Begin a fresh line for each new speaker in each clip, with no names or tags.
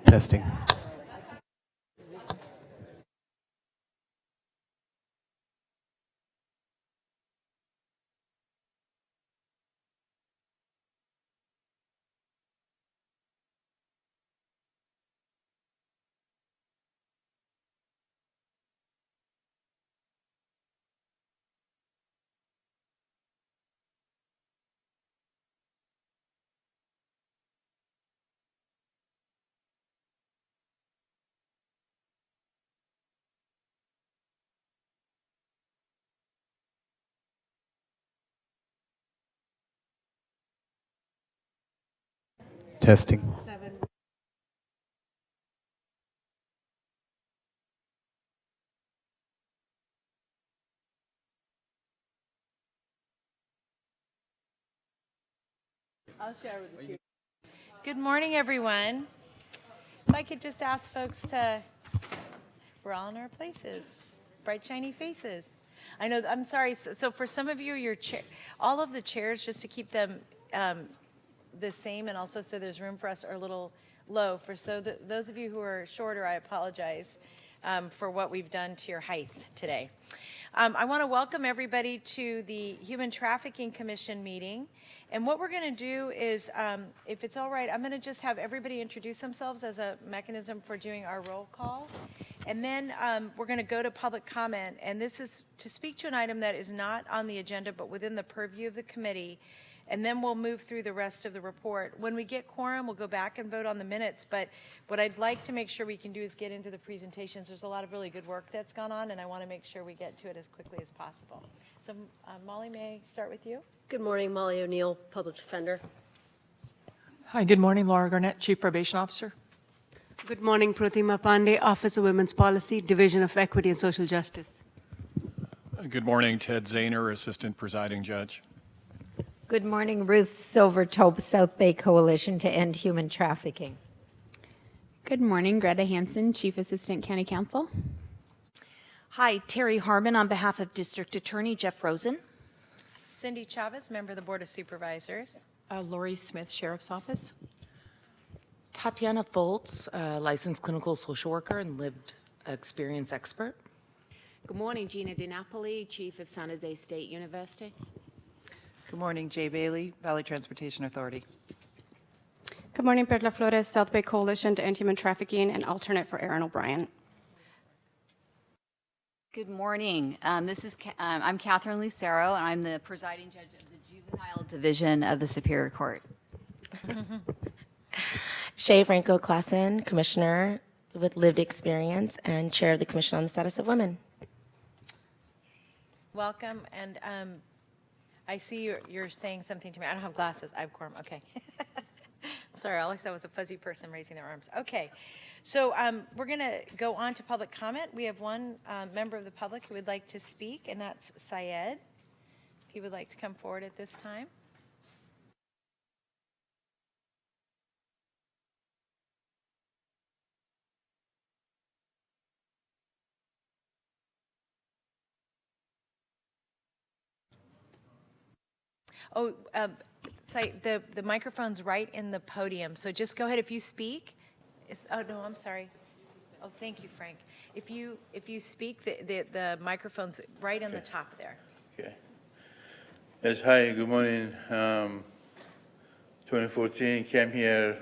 Testing. Testing.
7. I'll share with you. Good morning, everyone. If I could just ask folks to, we're all in our places, bright, shiny faces. I know, I'm sorry, so for some of you, your chair, all of the chairs, just to keep them the same, and also so there's room for us, are a little low. For those of you who are shorter, I apologize for what we've done to your height today. I want to welcome everybody to the Human Trafficking Commission meeting. And what we're going to do is, if it's all right, I'm going to just have everybody introduce themselves as a mechanism for doing our roll call. And then we're going to go to public comment. And this is to speak to an item that is not on the agenda, but within the purview of the committee. And then we'll move through the rest of the report. When we get quorum, we'll go back and vote on the minutes. But what I'd like to make sure we can do is get into the presentations. There's a lot of really good work that's gone on, and I want to make sure we get to it as quickly as possible. So, Molly, may I start with you?
Good morning, Molly O'Neill, Public Defender.
Hi, good morning, Laura Garnett, Chief Probation Officer.
Good morning, Pratima Pandey, Office of Women's Policy, Division of Equity and Social Justice.
Good morning, Ted Zahner, Assistant Presiding Judge.
Good morning, Ruth Silvertope, South Bay Coalition to End Human Trafficking.
Good morning, Greta Hansen, Chief Assistant County Counsel.
Hi, Terry Harmon on behalf of District Attorney Jeff Rosen.
Cindy Chavez, Member of the Board of Supervisors.
Lori Smith, Sheriff's Office.
Tatiana Foltz, licensed clinical social worker and lived experience expert.
Good morning, Gina DiNapoli, Chief of San Jose State University.
Good morning, Jay Bailey, Valley Transportation Authority.
Good morning, Perla Flores, South Bay Coalition to End Human Trafficking and alternate for Aaron O'Brien.
Good morning. I'm Catherine Lucero, and I'm the presiding judge of the Juvenile Division of the Superior Court.
Shay Franco Klassen, Commissioner with lived experience and Chair of the Commission on the Status of Women.
Welcome, and I see you're saying something to me. I don't have glasses. I have quorum. Okay. Sorry, Alex, that was a fuzzy person raising their arms. Okay. So we're going to go on to public comment. We have one member of the public who would like to speak, and that's Syed. If he would like to come forward at this time. Oh, the microphone's right in the podium, so just go ahead. If you speak, oh no, I'm sorry. Oh, thank you, Frank. If you speak, the microphone's right on the top there.
Okay. Yes. Hi. Good morning. 2014 came here,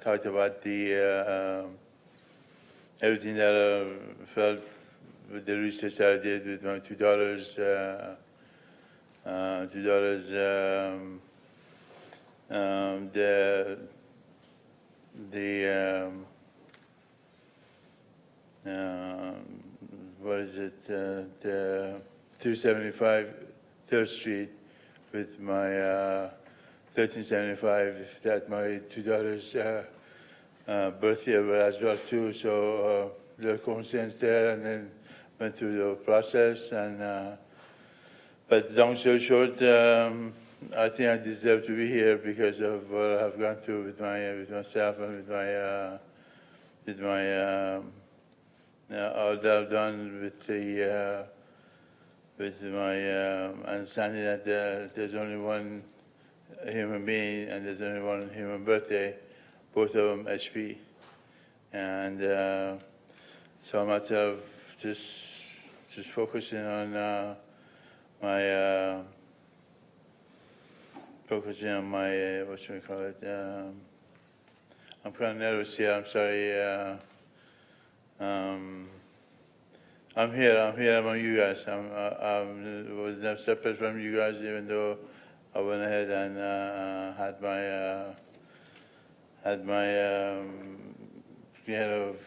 talked about the everything that I felt with the research that I did with my two daughters. What is it? The 275 3rd Street with my 1375. That my two daughters' birth year as well too. So little coincidence there, and then went through the process and. But long story short, I think I deserve to be here because of what I've gone through with myself and with my all that I've done with my understanding that there's only one human being and there's only one human birthday, both of them HP. And so a matter of just focusing on my what should we call it? I'm kind of nervous here. I'm sorry. I'm here among you guys. I was never separate from you guys, even though I went ahead and had my care of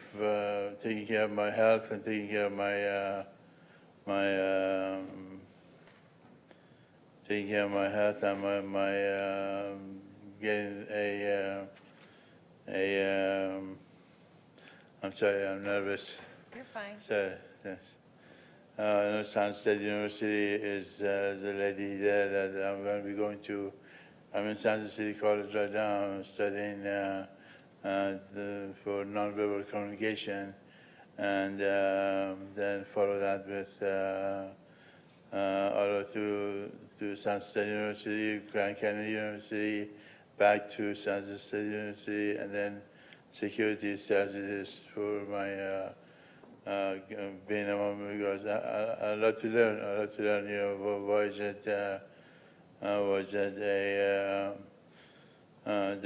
taking care of my health and taking care of taking care of my health and my getting I'm sorry, I'm nervous.
You're fine.
Sorry, yes. I know San State University is the lady there that I'm going to be going to. I'm in San Jose City College right now. I'm studying for nonverbal communication, and then follow that with all to San State University, Grand Canyon University, back to San Jose State University, and then security strategist for my being among me, because I love to learn. I love to learn. You know, was it the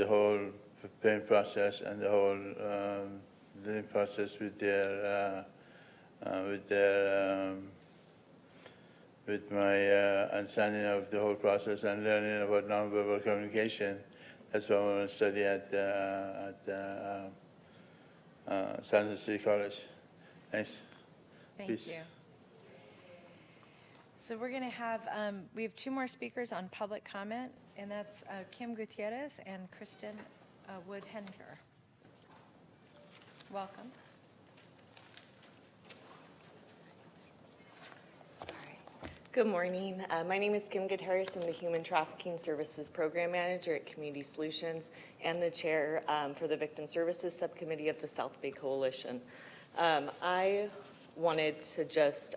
whole pain process and the whole living process with my understanding of the whole process and learning about nonverbal communication. That's what I want to study at San Jose City College. Thanks.
Thank
Peace.
you. So we're going to have, we have two more speakers on public comment, and that's Kim Gutierrez and Kristen Wood-Hender. Welcome.
Good morning. My name is Kim Gutierrez. I'm the Human Trafficking Services Program Manager at Community Solutions and the Chair for the Victim Services Subcommittee of the South Bay Coalition. I wanted to just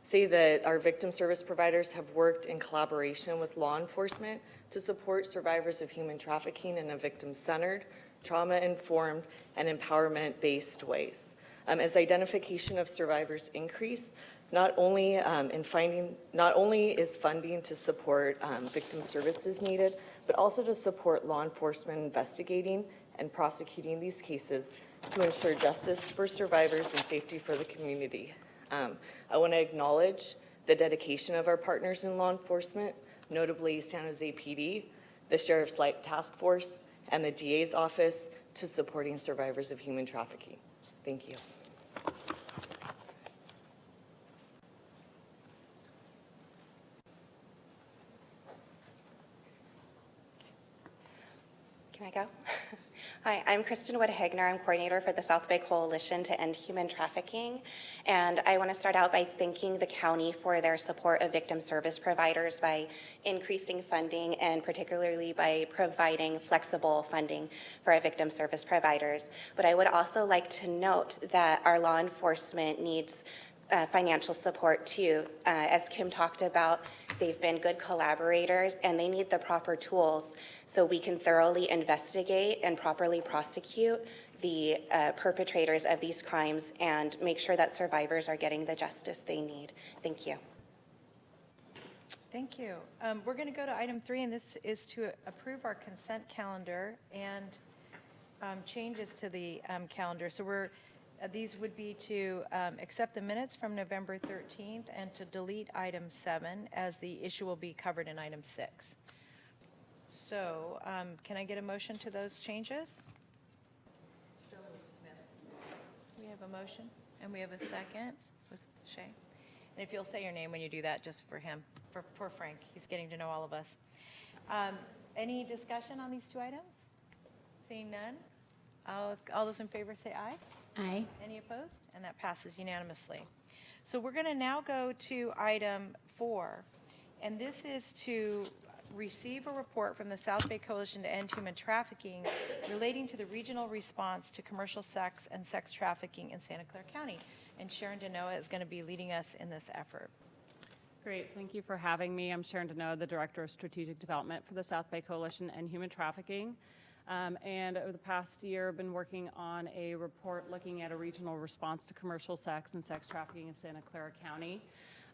say that our victim service providers have worked in collaboration with law enforcement to support survivors of human trafficking in a victim-centered, trauma-informed, and empowerment-based ways. As identification of survivors increase, not only is funding to support victim services needed, but also to support law enforcement investigating and prosecuting these cases to ensure justice for survivors and safety for the community. I want to acknowledge the dedication of our partners in law enforcement, notably San Jose PD, the Sheriff's Light Task Force, and the DA's office to supporting survivors of human trafficking. Thank you.
Can I go? Hi, I'm Kristen Wood-Hegner. I'm coordinator for the South Bay Coalition to End Human Trafficking. And I want to start out by thanking the county for their support of victim service providers by increasing funding and particularly by providing flexible funding for our victim service providers. But I would also like to note that our law enforcement needs financial support too. As Kim talked about, they've been good collaborators and they need the proper tools so we can thoroughly investigate and properly prosecute the perpetrators of these crimes and make sure that survivors are getting the justice they need. Thank you.
Thank you. We're going to go to item 3, and this is to approve our consent calendar and changes to the calendar. So these would be to accept the minutes from November 13th and to delete item 7 as the issue will be covered in item 6. So can I get a motion to those changes? So Smith. We have a motion and we have a second. Was it Shay? And if you'll say your name when you do that, just for him, for Frank, he's getting to know all of us. Any discussion on these two items? Seeing none, all those in favor say aye.
Aye.
Any opposed? And that passes unanimously. So we're going to now go to item 4, and this is to receive a report from the South Bay Coalition to End Human Trafficking relating to the regional response to commercial sex and sex trafficking in Santa Clara County. And Sharon Denoa is going to be leading us in this effort.
Great, thank you for having me. I'm Sharon Denoa, the Director of Strategic Development for the South Bay Coalition and Human Trafficking. And over the past year, I've been working on a report looking at a regional response to commercial sex and sex trafficking in Santa Clara County.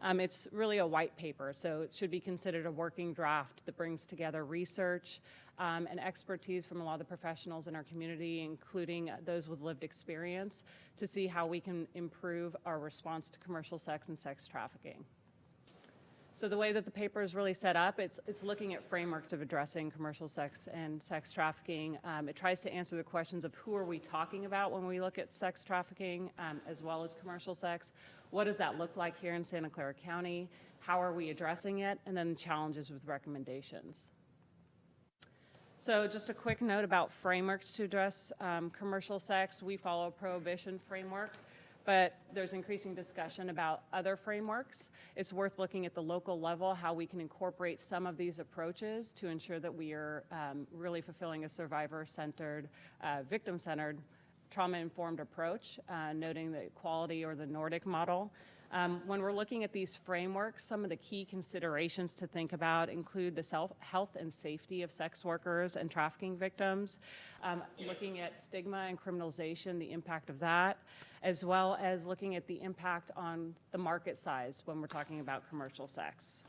It's really a white paper, so it should be considered a working draft that brings together research and expertise from a lot of the professionals in our community, including those with lived experience, to see how we can improve our response to commercial sex and sex trafficking. So the way that the paper is really set up, it's looking at frameworks of addressing commercial sex and sex trafficking. It tries to answer the questions of who are we talking about when we look at sex trafficking, as well as commercial sex. What does that look like here in Santa Clara County? How are we addressing it? And then challenges with recommendations. So just a quick note about frameworks to address commercial sex. We follow a prohibition framework, but there's increasing discussion about other frameworks. It's worth looking at the local level, how we can incorporate some of these approaches to ensure that we are really fulfilling a survivor-centered, victim-centered, trauma-informed approach, noting the equality or the Nordic model. When we're looking at these frameworks, some of the key considerations to think about include the health and safety of sex workers and trafficking victims, looking at stigma and criminalization, the impact of that, as well as looking at the impact on the market size when we're talking about commercial sex.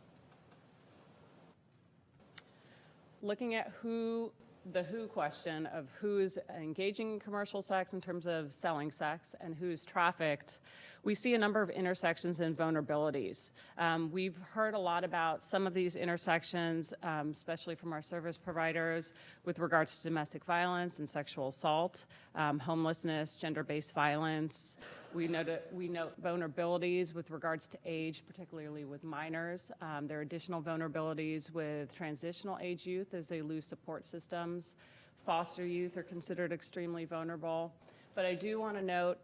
Looking at the who question of who's engaging in commercial sex in terms of selling sex and who's trafficked, we see a number of intersections and vulnerabilities. We've heard a lot about some of these intersections, especially from our service providers, with regards to domestic violence and sexual assault, homelessness, gender-based violence. We note vulnerabilities with regards to age, particularly with minors. There are additional vulnerabilities with transitional age youth as they lose support systems. Foster youth are considered extremely vulnerable. But I do want to note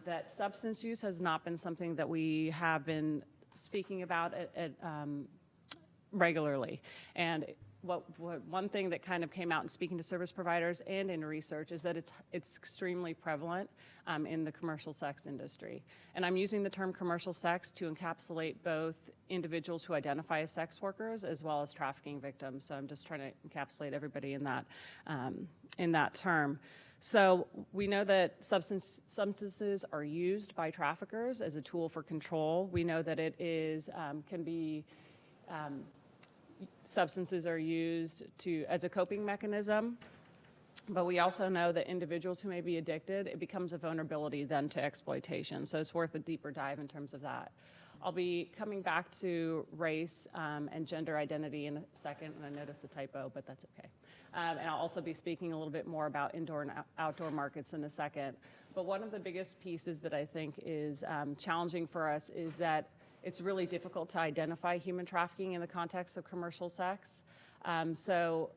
that substance use has not been something that we have been speaking about regularly. And one thing that kind of came out in speaking to service providers and in research is that it's extremely prevalent in the commercial sex industry. And I'm using the term commercial sex to encapsulate both individuals who identify as sex workers as well as trafficking victims. So I'm just trying to encapsulate everybody in that term. So we know that substances are used by traffickers as a tool for control. We know that it is substances are used as a coping mechanism, but we also know that individuals who may be addicted, it becomes a vulnerability then to exploitation. So it's worth a deeper dive in terms of that. I'll be coming back to race and gender identity in a second, and I noticed a typo, but that's okay. And I'll also be speaking a little bit more about indoor and outdoor markets in a second. But one of the biggest pieces that I think is challenging for us is that it's really difficult to identify human trafficking in the context of commercial sex. So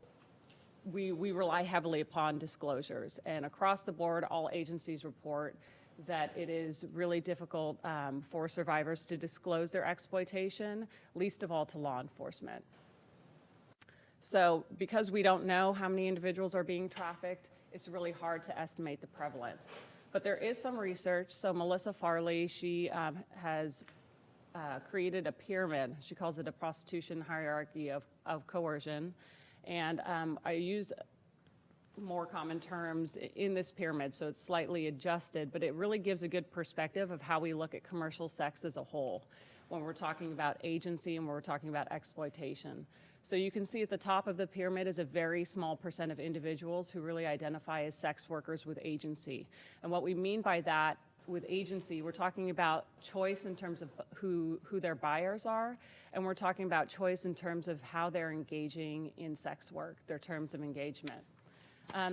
we rely heavily upon disclosures. And across the board, all agencies report that it is really difficult for survivors to disclose their exploitation, least of all to law enforcement. So because we don't know how many individuals are being trafficked, it's really hard to estimate the prevalence. But there is some research. So Melissa Farley, she has created a pyramid. She calls it a prostitution hierarchy of coercion. And I use more common terms in this pyramid, so it's slightly adjusted, but it really gives a good perspective of how we look at commercial sex as a whole when we're talking about agency and when we're talking about exploitation. So you can see at the top of the pyramid is a very small percent of individuals who really identify as sex workers with agency. And what we mean by that with agency, we're talking about choice in terms of who their buyers are, and we're talking about choice in terms of how they're engaging in sex work, their terms of engagement.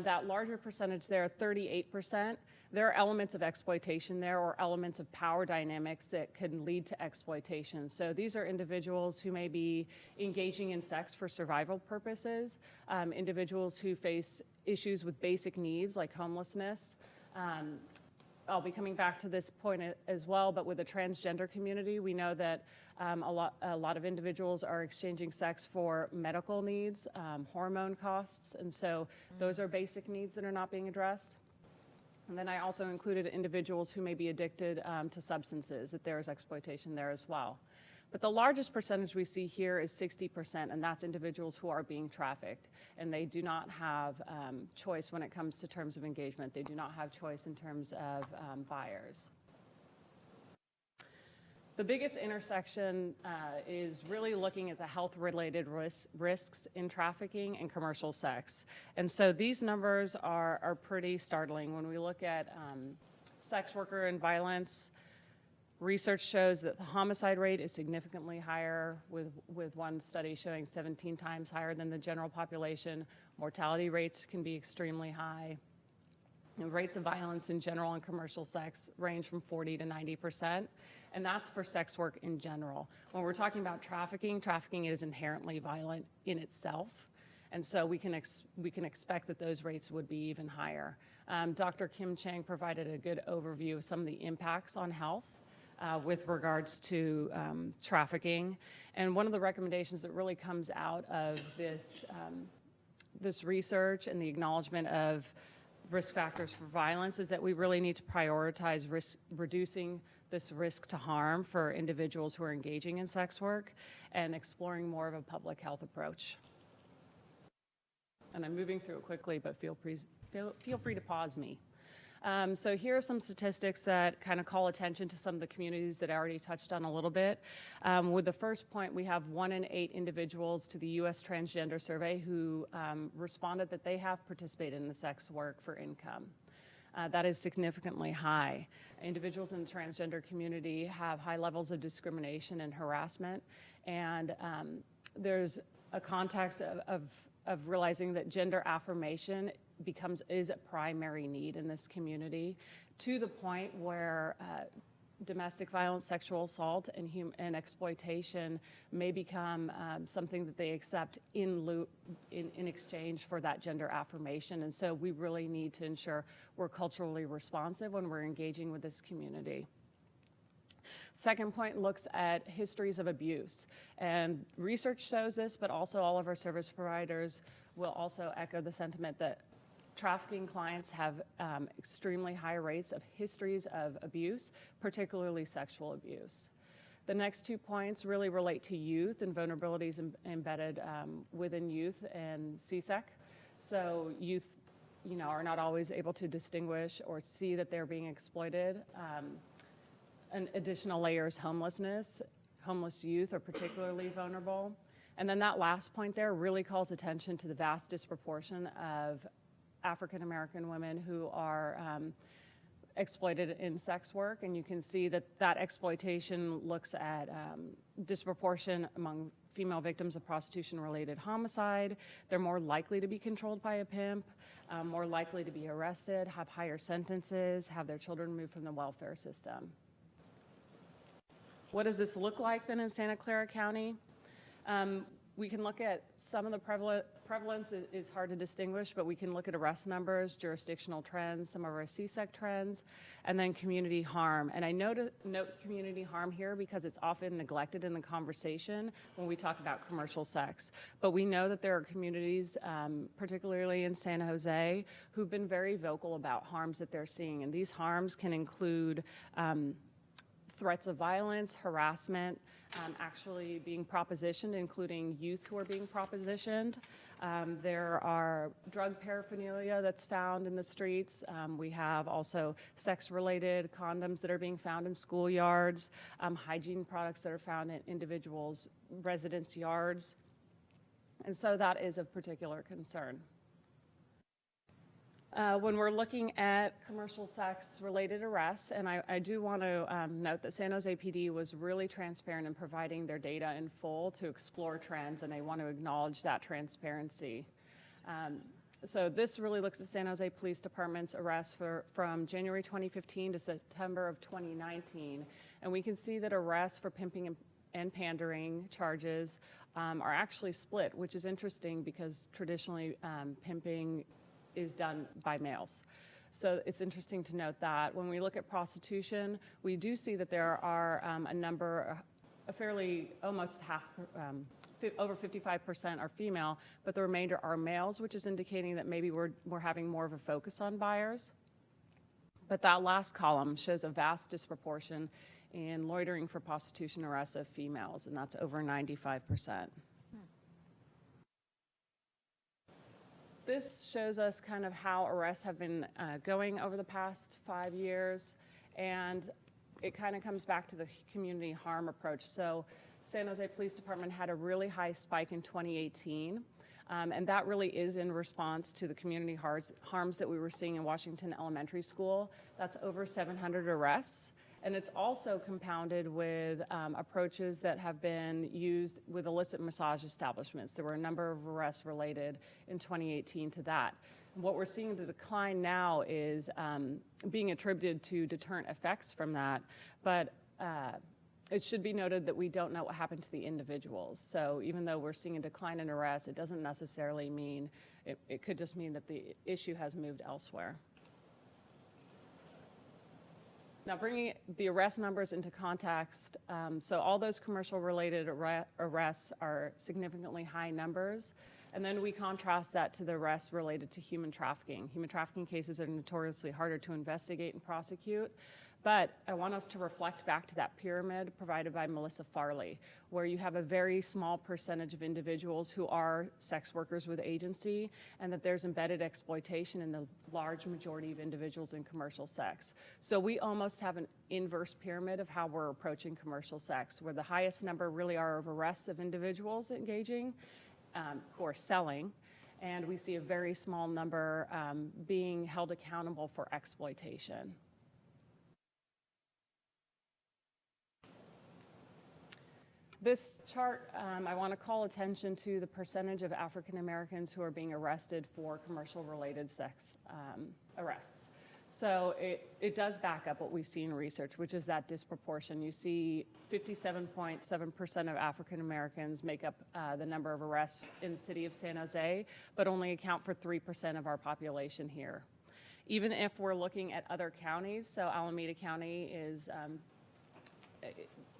That larger percentage there, 38%, there are elements of exploitation there or elements of power dynamics that can lead to exploitation. So these are individuals who may be engaging in sex for survival purposes, individuals who face issues with basic needs like homelessness. I'll be coming back to this point as well, but with the transgender community, we know that a lot of individuals are exchanging sex for medical needs, hormone costs, and so those are basic needs that are not being addressed. And then I also included individuals who may be addicted to substances, that there is exploitation there as well. But the largest percentage we see here is 60%, and that's individuals who are being trafficked. and they do not have choice when it comes to terms of engagement. They do not have choice in terms of buyers. The biggest intersection is really looking at the health-related risks in trafficking and commercial sex. And so these numbers are pretty startling. When we look at sex worker and violence, research shows that the homicide rate is significantly higher, with one study showing 17 times higher than the general population. Mortality rates can be extremely high. And rates of violence in general and commercial sex range from 40 to 90%, and that's for sex work in general. When we're talking about trafficking, trafficking is inherently violent in itself, and so we can expect that those rates would be even higher. Dr. Kim Chang provided a good overview of some of the impacts on health with regards to trafficking, and one of the recommendations that really comes out of this research and the acknowledgement of risk factors for violence is that we really need to prioritize reducing this risk to harm for individuals who are engaging in sex work and exploring more of a public health approach. And I'm moving through it quickly, but feel free to pause me. So here are some statistics that kind of call attention to some of the communities that I already touched on a little bit. With the first point, we have 1 in 8 individuals to the U.S. Transgender Survey who responded that they have participated in the sex work for income. That is significantly high. Individuals in the transgender community have high levels of discrimination and harassment, and there's a context of realizing that gender affirmation is a primary need in this community, to the point where domestic violence, sexual assault, and exploitation may become something that they accept in exchange for that gender affirmation. And so we really need to ensure we're culturally responsive when we're engaging with this community. Second point looks at histories of abuse. And research shows this, but also all of our service providers will also echo the sentiment that trafficking clients have extremely high rates of histories of abuse, particularly sexual abuse. The next 2 points really relate to youth and vulnerabilities embedded within youth and CSEC. So youth, are not always able to distinguish or see that they're being exploited. An additional layer is homelessness. Homeless youth are particularly vulnerable. And then that last point there really calls attention to the vast disproportion of African American women who are exploited in sex work, and you can see that exploitation looks at disproportion among female victims of prostitution-related homicide. They're more likely to be controlled by a pimp, more likely to be arrested, have higher sentences, have their children removed from the welfare system. What does this look like then in Santa Clara County? We can look at some of the prevalence is hard to distinguish, but we can look at arrest numbers, jurisdictional trends, some of our CSEC trends, and then community harm. And I note community harm here because it's often neglected in the conversation when we talk about commercial sex. But we know that there are communities, particularly in San Jose, who've been very vocal about harms that they're seeing. And these harms can include threats of violence, harassment, actually being propositioned, including youth who are being propositioned. There are drug paraphernalia that's found in the streets. We have also sex-related condoms that are being found in schoolyards, hygiene products that are found in individuals' residence yards. And so that is of particular concern. When we're looking at commercial sex-related arrests, and I do want to note that San Jose PD was really transparent in providing their data in full to explore trends, and I want to acknowledge that transparency. So this really looks at San Jose Police Department's arrests from January 2015 to September of 2019, and we can see that arrests for pimping and pandering charges are actually split, which is interesting because traditionally pimping is done by males. So it's interesting to note that. When we look at prostitution, we do see that there are a number, almost half, over 55% are female, but the remainder are males, which is indicating that maybe we're having more of a focus on buyers. But that last column shows a vast disproportion in loitering for prostitution arrests of females, and that's over 95%. This shows us kind of how arrests have been going over the past 5 years, and it kind of comes back to the community harm approach. So San Jose Police Department had a really high spike in 2018, and that really is in response to the community harms that we were seeing in Washington Elementary School. That's over 700 arrests. And it's also compounded with approaches that have been used with illicit massage establishments. There were a number of arrests related in 2018 to that. What we're seeing the decline now is being attributed to deterrent effects from that, but it should be noted that we don't know what happened to the individuals. So even though we're seeing a decline in arrests, it doesn't necessarily mean, it could just mean that the issue has moved elsewhere. Now, bringing the arrest numbers into context, so all those commercial-related arrests are significantly high numbers, and then we contrast that to the arrests related to human trafficking. Human trafficking cases are notoriously harder to investigate and prosecute, but I want us to reflect back to that pyramid provided by Melissa Farley, where you have a very small percentage of individuals who are sex workers with agency, and that there's embedded exploitation in the large majority of individuals in commercial sex. So we almost have an inverse pyramid of how we're approaching commercial sex, where the highest number really are of arrests of individuals engaging or selling, and we see a very small number being held accountable for exploitation. This chart, I want to call attention to the percentage of African Americans who are being arrested for commercial-related sex arrests. So it does back up what we see in research, which is that disproportion. You see 57.7% of African Americans make up the number of arrests in the city of San Jose, but only account for 3% of our population here. Even if we're looking at other counties, so Alameda County is,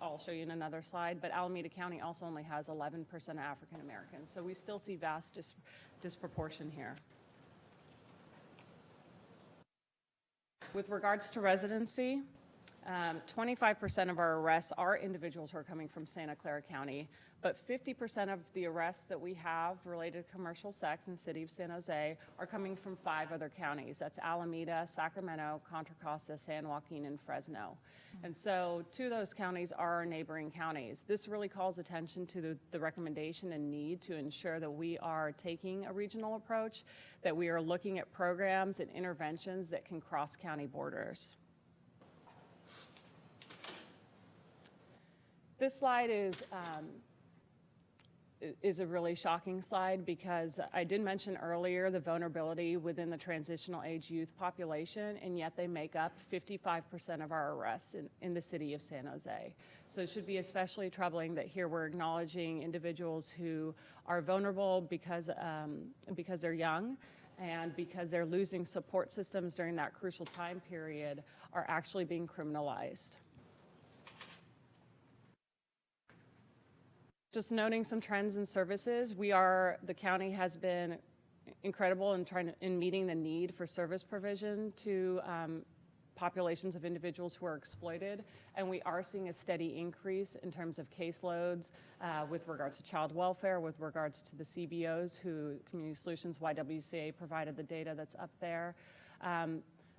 I'll show you in another slide, but Alameda County also only has 11% African Americans. So we still see vast disproportion here. With regards to residency, 25% of our arrests are individuals who are coming from Santa Clara County, but 50% of the arrests that we have related to commercial sex in the city of San Jose are coming from 5 other counties. That's Alameda, Sacramento, Contra Costa, San Joaquin, and Fresno. And so 2 of those counties are our neighboring counties. This really calls attention to the recommendation and need to ensure that we are taking a regional approach, that we are looking at programs and interventions that can cross county borders. This slide is a really shocking slide because I did mention earlier the vulnerability within the transitional age youth population, and yet they make up 55% of our arrests in the city of San Jose. So it should be especially troubling that here we're acknowledging individuals who are vulnerable because they're young and because they're losing support systems during that crucial time period are actually being criminalized. Just noting some trends and services, the county has been incredible in meeting the need for service provision to populations of individuals who are exploited, and we are seeing a steady increase in terms of caseloads with regards to child welfare, with regards to the CBOs who Community Solutions YWCA provided the data that's up there.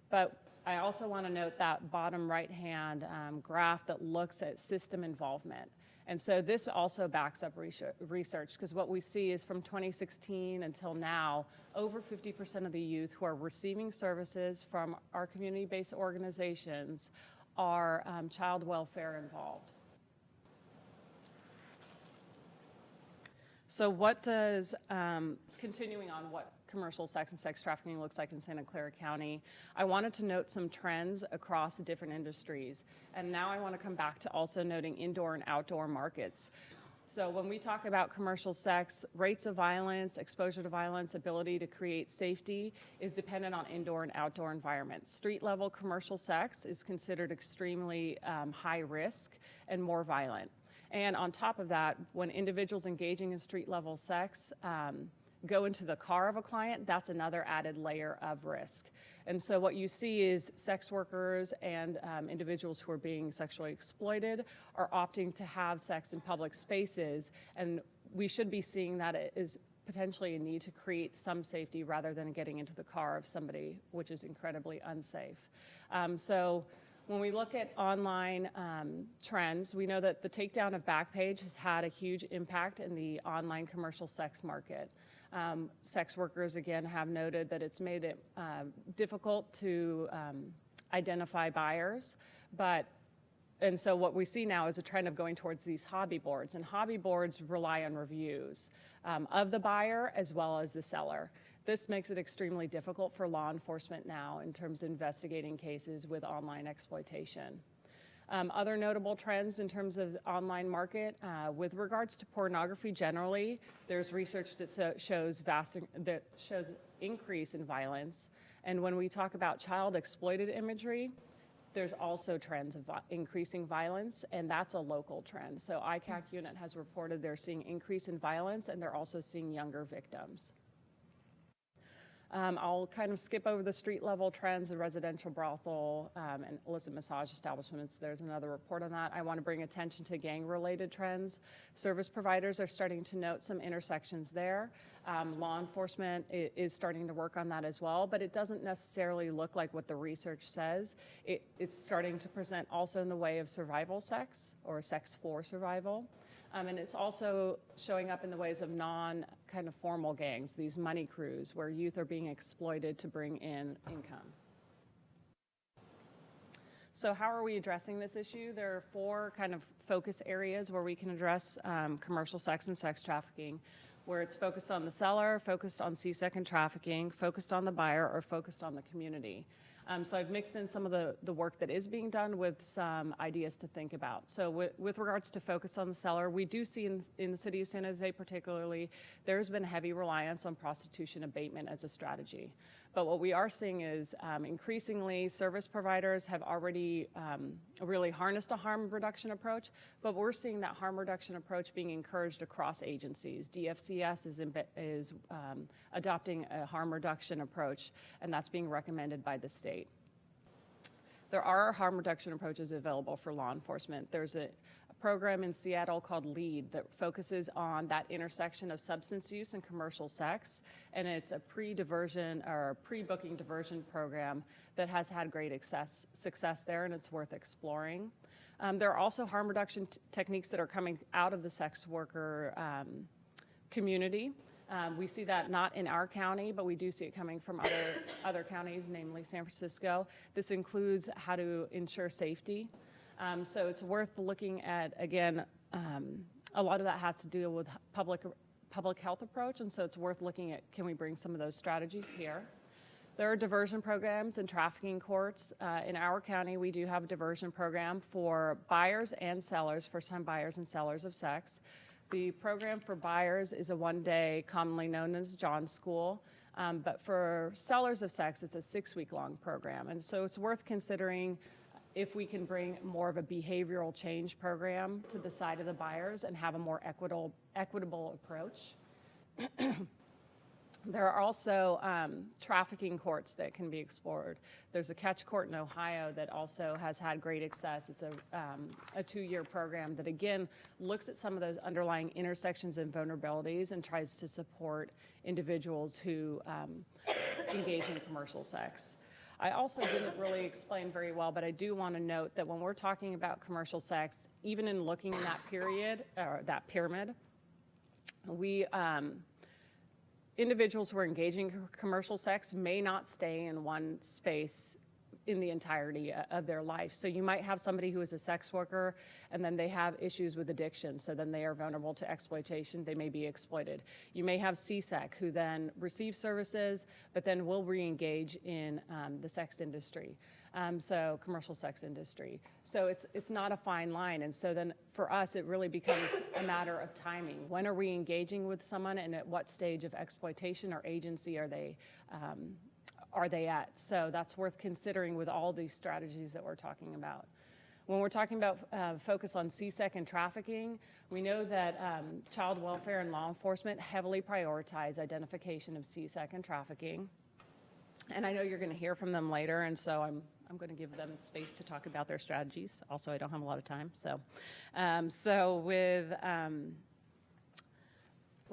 But I also want to note that bottom right-hand graph that looks at system involvement. And so this also backs up research, because what we see is from 2016 until now, over 50% of the youth who are receiving services from our community-based organizations are child welfare involved. So what does, continuing on what commercial sex and sex trafficking looks like in Santa Clara County, I wanted to note some trends across different industries. And now I want to come back to also noting indoor and outdoor markets. So when we talk about commercial sex, rates of violence, exposure to violence, ability to create safety is dependent on indoor and outdoor environments. Street-level commercial sex is considered extremely high risk and more violent. And on top of that, when individuals engaging in street-level sex go into the car of a client, that's another added layer of risk. And so what you see is sex workers and individuals who are being sexually exploited are opting to have sex in public spaces, and we should be seeing that as potentially a need to create some safety rather than getting into the car of somebody, which is incredibly unsafe. So when we look at online trends, we know that the takedown of Backpage has had a huge impact in the online commercial sex market. Sex workers, again, have noted that it's made it difficult to identify buyers, and so what we see now is a trend of going towards these hobby boards, and hobby boards rely on reviews of the buyer as well as the seller. This makes it extremely difficult for law enforcement now in terms of investigating cases with online exploitation. Other notable trends in terms of the online market, with regards to pornography generally, there's research that shows increase in violence. And when we talk about child exploited imagery, there's also trends of increasing violence, and that's a local trend. So ICAC unit has reported they're seeing increase in violence, and they're also seeing younger victims. I'll kind of skip over the street level trends of residential brothel and illicit massage establishments. There's another report on that. I want to bring attention to gang-related trends. Service providers are starting to note some intersections there. Law enforcement is starting to work on that as well, but it doesn't necessarily look like what the research says. It's starting to present also in the way of survival sex or sex for survival. And it's also showing up in the ways of kind of formal gangs, these money crews where youth are being exploited to bring in income. So how are we addressing this issue? There are 4 kind of focus areas where we can address commercial sex and sex trafficking, where it's focused on the seller, focused on C-Sec and trafficking, focused on the buyer, or focused on the community. So I've mixed in some of the work that is being done with some ideas to think about. So with regards to focus on the seller, we do see in the city of San Jose particularly, there's been heavy reliance on prostitution abatement as a strategy. But what we are seeing is increasingly service providers have already really harnessed a harm reduction approach, but we're seeing that harm reduction approach being encouraged across agencies. DFCS is adopting a harm reduction approach, and that's being recommended by the state. There are harm reduction approaches available for law enforcement. There's a program in Seattle called LEAD that focuses on that intersection of substance use and commercial sex, and it's a pre-diversion or pre-booking diversion program that has had great success there, and it's worth exploring. There are also harm reduction techniques that are coming out of the sex worker community. We see that not in our county, but we do see it coming from other counties, namely San Francisco. This includes how to ensure safety. So it's worth looking at, again, a lot of that has to do with public health approach, and so it's worth looking at, can we bring some of those strategies here? There are diversion programs and trafficking courts. In our county, we do have a diversion program for buyers and sellers, first-time buyers and sellers of sex. The program for buyers is a 1-day, commonly known as John School, but for sellers of sex, it's a 6-week-long program, and so it's worth considering if we can bring more of a behavioral change program to the side of the buyers and have a more equitable approach. There are also trafficking courts that can be explored. There's a catch court in Ohio that also has had great success. It's a 2-year program that, again, looks at some of those underlying intersections and vulnerabilities and tries to support individuals who engage in commercial sex. I also didn't really explain very well, but I do want to note that when we're talking about commercial sex, even in looking in that period, or that pyramid, we individuals who are engaging in commercial sex may not stay in one space in the entirety of their life. So you might have somebody who is a sex worker and then they have issues with addiction, so then they are vulnerable to exploitation, they may be exploited. You may have C-Sec who then receive services but then will re-engage in the sex industry, so commercial sex industry. So it's not a fine line, and so then for us it really becomes a matter of timing. When are we engaging with someone and at what stage of exploitation or agency are they at? So that's worth considering with all these strategies that we're talking about. When we're talking about focus on C-Sec and trafficking, we know that child welfare and law enforcement heavily prioritize identification of C-Sec and trafficking. And I know you're going to hear from them later, and so I'm going to give them space to talk about their strategies. Also, I don't have a lot of time. So with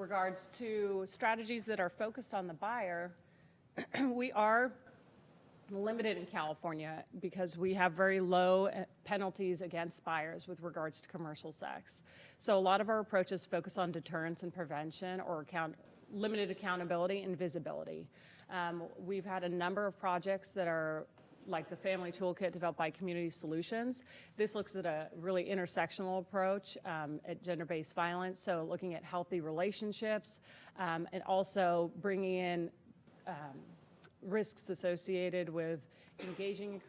regards to strategies that are focused on the buyer, we are limited in California because we have very low penalties against buyers with regards to commercial sex. So a lot of our approaches focus on deterrence and prevention, or limited accountability and visibility. We've had a number of projects that are like the Family Toolkit developed by Community Solutions. This looks at a really intersectional approach at gender-based violence, so looking at healthy relationships and also bringing in risks associated with engaging in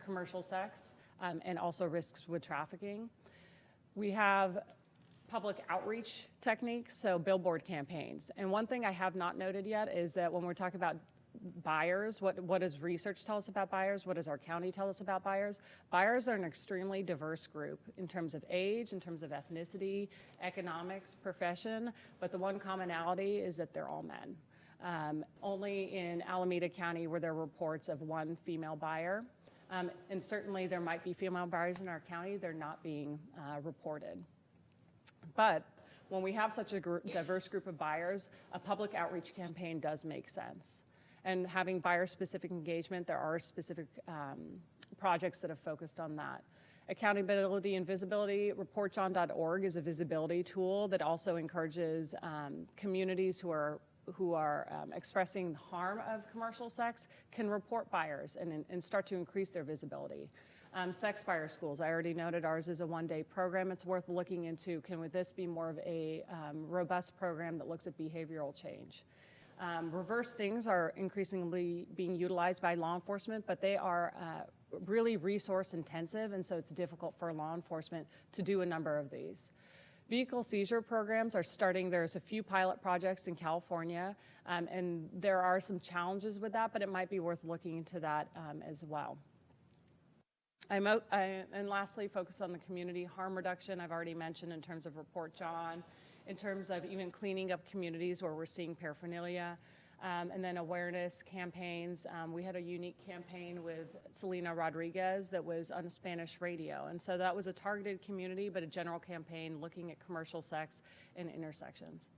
commercial sex and also risks with trafficking. We have public outreach techniques, so billboard campaigns. And one thing I have not noted yet is that when we're talking about buyers, what does research tell us about buyers? What does our county tell us about buyers? Buyers are an extremely diverse group in terms of age, in terms of ethnicity, economics, profession, but the one commonality is that they're all men. Only in Alameda County were there reports of one female buyer. And certainly there might be female buyers in our county, they're not being reported. But when we have such a diverse group of buyers, a public outreach campaign does make sense. And having buyer-specific engagement, there are specific projects that have focused on that. Accountability and visibility, reportjohn.org is a visibility tool that also encourages communities who are expressing the harm of commercial sex can report buyers and start to increase their visibility. Sex buyer schools, I already noted ours is a one-day program. It's worth looking into. Can this be more of a robust program that looks at behavioral change? Reverse stings are increasingly being utilized by law enforcement, but they are really resource intensive, and so it's difficult for law enforcement to do a number of these. Vehicle seizure programs are starting. There's a few pilot projects in California, and there are some challenges with that, but it might be worth looking into that as well. And lastly, focus on the community harm reduction. I've already mentioned in terms of Report John, in terms of even cleaning up communities where we're seeing paraphernalia, and then awareness campaigns. We had a unique campaign with Selena Rodriguez that was on Spanish radio. And so that was a targeted community, but a general campaign looking at commercial sex and intersections.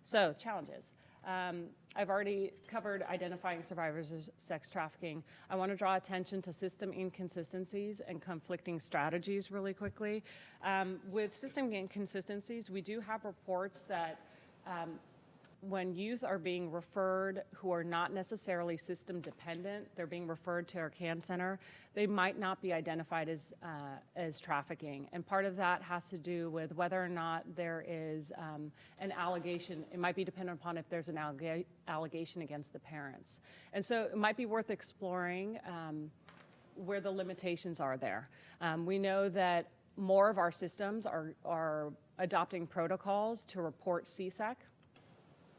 So, challenges. I've already covered identifying survivors of sex trafficking. I want to draw attention to system inconsistencies and conflicting strategies really quickly. With system inconsistencies, we do have reports that when youth are being referred who are not necessarily system dependent, they're being referred to our CAN center, they might not be identified as trafficking. And part of that has to do with whether or not there is an allegation. It might be dependent upon if there's an allegation against the parents. And so it might be worth exploring where the limitations are there. We know that more of our systems are adopting protocols to report CSEC,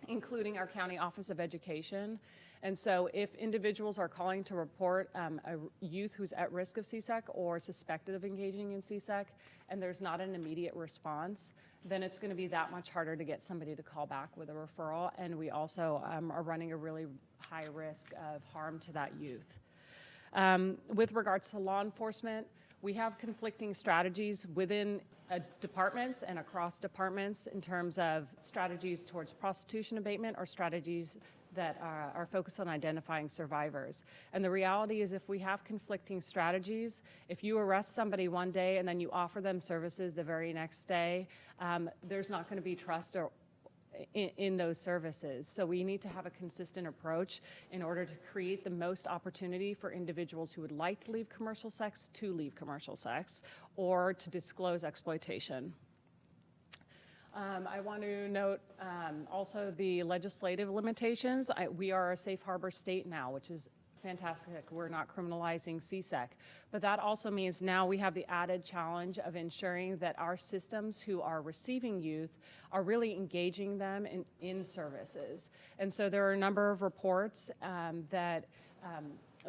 including our County Office of Education. And so if individuals are calling to report a youth who's at risk of CSEC or suspected of engaging in CSEC, and there's not an immediate response, then it's going to be that much harder to get somebody to call back with a referral. And we also are running a really high risk of harm to that youth. With regards to law enforcement, we have conflicting strategies within departments and across departments in terms of strategies towards prostitution abatement or strategies that are focused on identifying survivors. And the reality is if we have conflicting strategies, if you arrest somebody one day and then you offer them services the very next day, there's not going to be trust in those services. So we need to have a consistent approach in order to create the most opportunity for individuals who would like to leave commercial sex to leave commercial sex or to disclose exploitation. I want to note also the legislative limitations. We are a safe harbor state now, which is fantastic. We're not criminalizing CSEC. But that also means now we have the added challenge of ensuring that our systems who are receiving youth are really engaging them in services. And so there are a number of reports that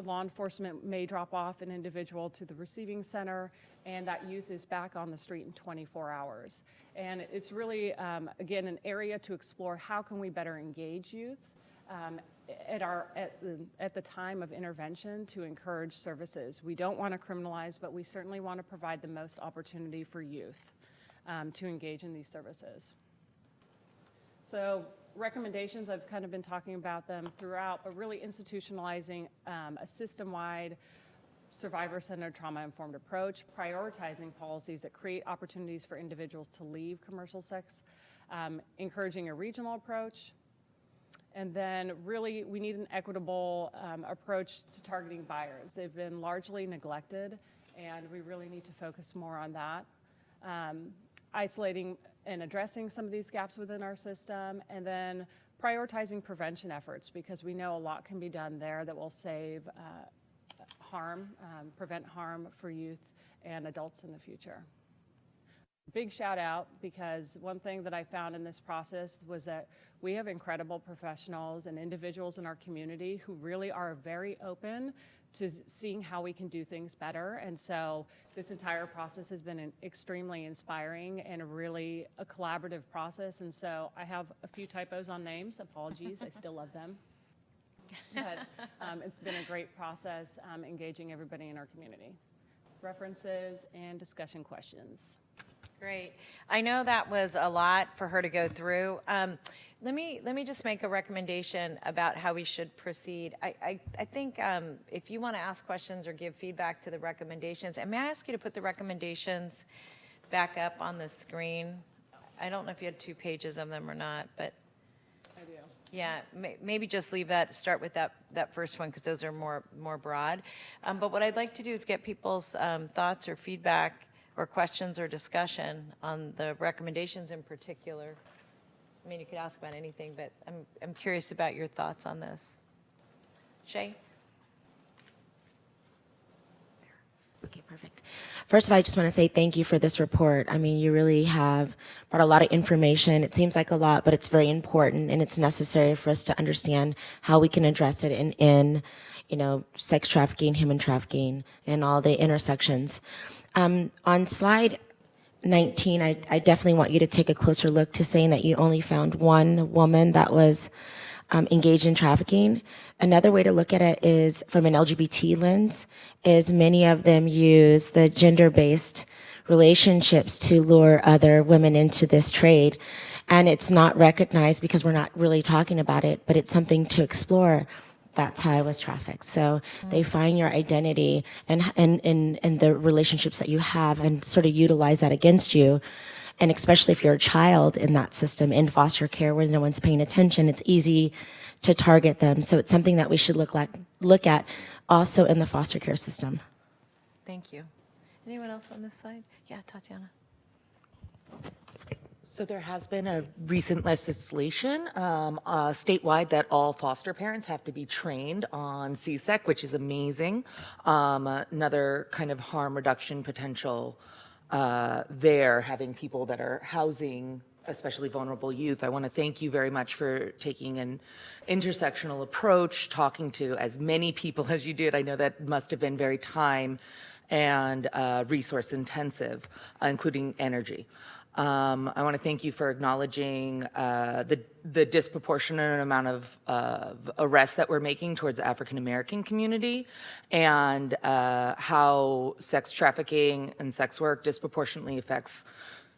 law enforcement may drop off an individual to the receiving center, and that youth is back on the street in 24 hours. And it's really, again, an area to explore how can we better engage youth at the time of intervention to encourage services. We don't want to criminalize, but we certainly want to provide the most opportunity for youth to engage in these services. So recommendations, I've kind of been talking about them throughout, but really institutionalizing a system-wide survivor-centered trauma-informed approach, prioritizing policies that create opportunities for individuals to leave commercial sex, encouraging a regional approach, and then really we need an equitable approach to targeting buyers. They've been largely neglected, and we really need to focus more on that. Isolating and addressing some of these gaps within our system, and then prioritizing prevention efforts, because we know a lot can be done there that will save harm, prevent harm for youth and adults in the future. Big shout out, because one thing that I found in this process was that we have incredible professionals and individuals in our community who really are very open to seeing how we can do things better. And so this entire process has been extremely inspiring and really a collaborative process. And so I have a few typos on names, apologies, I still love them. But it's been a great process engaging everybody in our community. References and discussion questions.
Great. I know that was a lot for her to go through. Let me just make a recommendation about how we should proceed. I think if you want to ask questions or give feedback to the recommendations, and may I ask you to put the recommendations back up on the screen? I don't know if you had 2 pages of them or not, but
I do.
yeah, maybe just leave that, start with that first one, because those are more broad. But what I'd like to do is get people's thoughts or feedback or questions or discussion on the recommendations in particular. I mean, you could ask about anything, but I'm curious about your thoughts on this. Shay?
Okay, perfect. First of all, I just want to say thank you for this report. I mean, you really have brought a lot of information. It seems like a lot, but it's very important, and it's necessary for us to understand how we can address it in sex trafficking, human trafficking, and all the intersections. On slide 19, I definitely want you to take a closer look to saying that you only found one woman that was engaged in trafficking. Another way to look at it is from an LGBT lens, is many of them use the gender-based relationships to lure other women into this trade. And it's not recognized because we're not really talking about it, but it's something to explore. That's how I was trafficked. So they find your identity and the relationships that you have and sort of utilize that against you. And especially if you're a child in that system, in foster care where no one's paying attention, it's easy to target them. So it's something that we should look at also in the foster care system.
Thank you. Anyone else on this side? Yeah, Tatiana.
So there has been a recent legislation statewide that all foster parents have to be trained on CSEC, which is amazing. Another kind of harm reduction potential there, having people that are housing especially vulnerable youth. I want to thank you very much for taking an intersectional approach, talking to as many people as you did. I know that must have been very time and resource intensive, including energy. I want to thank you for acknowledging the disproportionate amount of arrests that we're making towards the African American community, and how sex trafficking and sex work disproportionately affects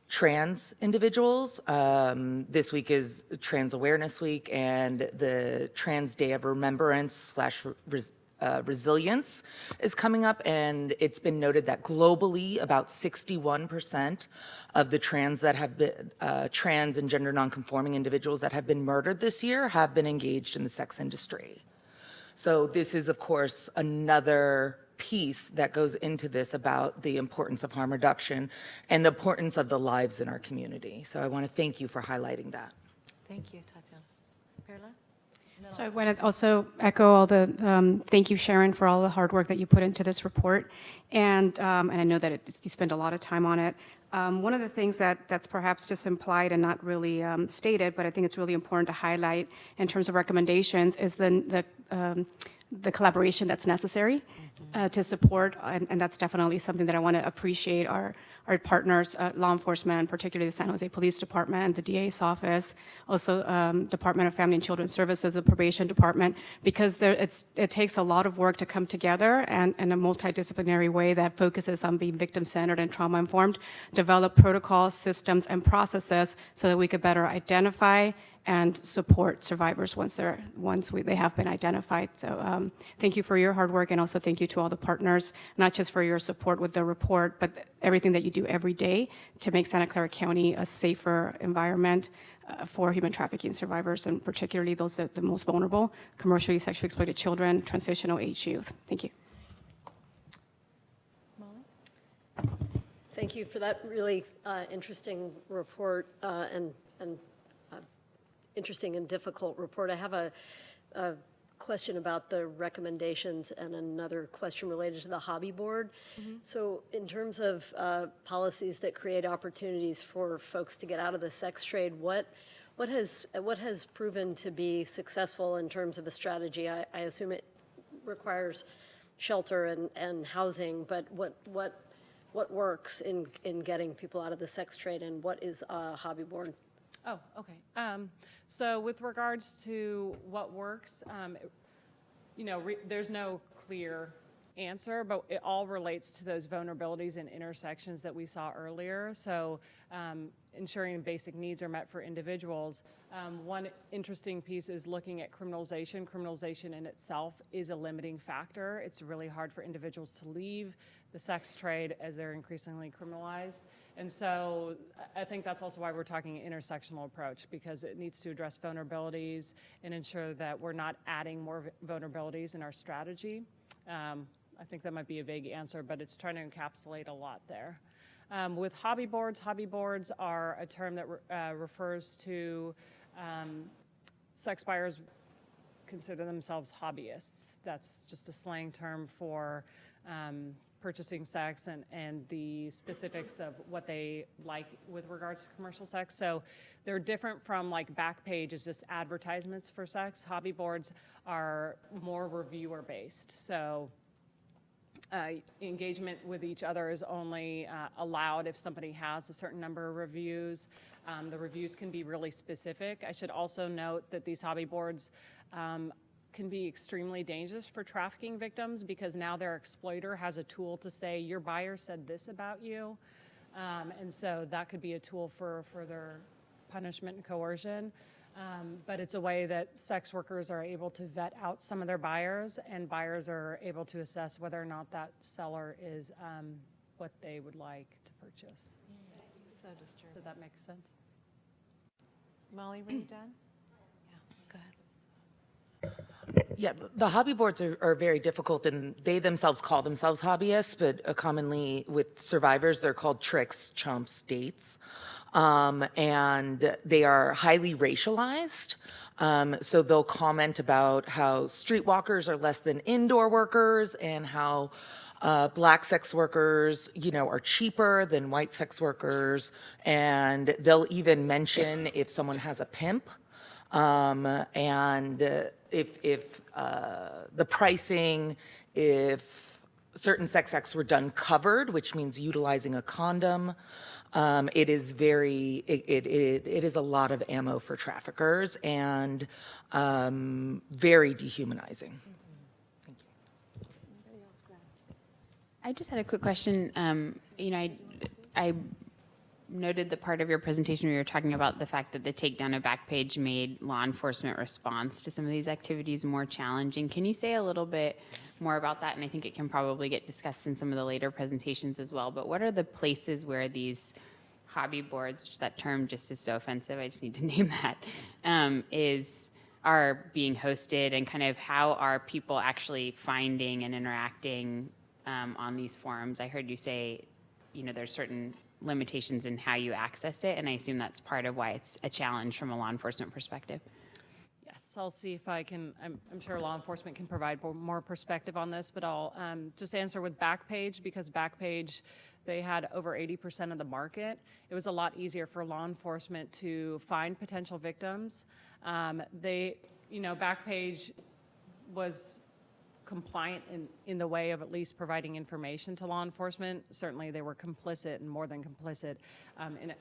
trans individuals. This week is Trans Awareness Week and the Trans Day of Remembrance / Resilience is coming up, and it's been noted that globally about 61% of the trans and gender nonconforming individuals that have been murdered this year have been engaged in the sex industry. So this is, of course, another piece that goes into this about the importance of harm reduction and the importance of the lives in our community. So I want to thank you for highlighting that.
Thank you, Tatiana. Perla?
So I want to also echo all the thank you, Sharon, for all the hard work that you put into this report. And I know that you spend a lot of time on it. One of the things that's perhaps just implied and not really stated, but I think it's really important to highlight in terms of recommendations, is the collaboration that's necessary to support, and that's definitely something that I want to appreciate our partners, law enforcement, particularly the San Jose Police Department, the DA's office, also Department of Family and Children's Services, the Probation Department, because it takes a lot of work to come together and in a multidisciplinary way that focuses on being victim-centered and trauma-informed, develop protocols, systems, and processes so that we could better identify and support survivors once they have been identified. So thank you for your hard work, and also thank you to all the partners, not just for your support with the report, but everything that you do every day to make Santa Clara County a safer environment for human trafficking survivors, and particularly those that are the most vulnerable, commercially sexually exploited children, transitional age youth. Thank you.
Thank you for that really interesting report and interesting and difficult report. I have a question about the recommendations and another question related to the hobby board. So in terms of policies that create opportunities for folks to get out of the sex trade, what has proven to be successful in terms of a strategy? I assume it requires shelter and housing, but what works in getting people out of the sex trade, and what is a hobby board?
Oh, okay. So with regards to what works, there's no clear answer, but it all relates to those vulnerabilities and intersections that we saw earlier. So ensuring basic needs are met for individuals. One interesting piece is looking at criminalization. Criminalization in itself is a limiting factor. It's really hard for individuals to leave the sex trade as they're increasingly criminalized. And so I think that's also why we're talking an intersectional approach, because it needs to address vulnerabilities and ensure that we're not adding more vulnerabilities in our strategy. I think that might be a vague answer, but it's trying to encapsulate a lot there. With hobby boards are a term that refers to sex buyers consider themselves hobbyists. That's just a slang term for purchasing sex and the specifics of what they like with regards to commercial sex. So they're different from like Backpage is just advertisements for sex. Hobby boards are more reviewer based. So engagement with each other is only allowed if somebody has a certain number of reviews. The reviews can be really specific. I should also note that these hobby boards can be extremely dangerous for trafficking victims, because now their exploiter has a tool to say, your buyer said this about you. And so that could be a tool for further punishment and coercion. But it's a way that sex workers are able to vet out some of their buyers, and buyers are able to assess whether or not that seller is what they would like to purchase.
So disturbing.
Does that make sense?
Molly, were you done?
Go ahead.
Yeah, the hobby boards are very difficult, and they themselves call themselves hobbyists, but commonly with survivors, they're called tricks, chumps, dates. And they are highly racialized. So they'll comment about how streetwalkers are less than indoor workers, and how black sex workers, are cheaper than white sex workers. And they'll even mention if someone has a pimp. And if the pricing, if certain sex acts were done covered, which means utilizing a condom, it is it is a lot of ammo for traffickers, and very dehumanizing. Thank you.
I just had a quick question. I noted the part of your presentation where you were talking about the fact that the takedown of Backpage made law enforcement response to some of these activities more challenging. Can you say a little bit more about that? And I think it can probably get discussed in some of the later presentations as well. But what are the places where these hobby boards, which that term just is so offensive, I just need to name that, are being hosted, and kind of how are people actually finding and interacting on these forums? I heard you say, there's certain limitations in how you access it, and I assume that's part of why it's a challenge from a law enforcement perspective.
Yes, I'll see if I can. I'm sure law enforcement can provide more perspective on this, but I'll just answer with Backpage, because Backpage, they had over 80% of the market. It was a lot easier for law enforcement to find potential victims. Backpage was compliant in the way of at least providing information to law enforcement. Certainly they were complicit, and more than complicit,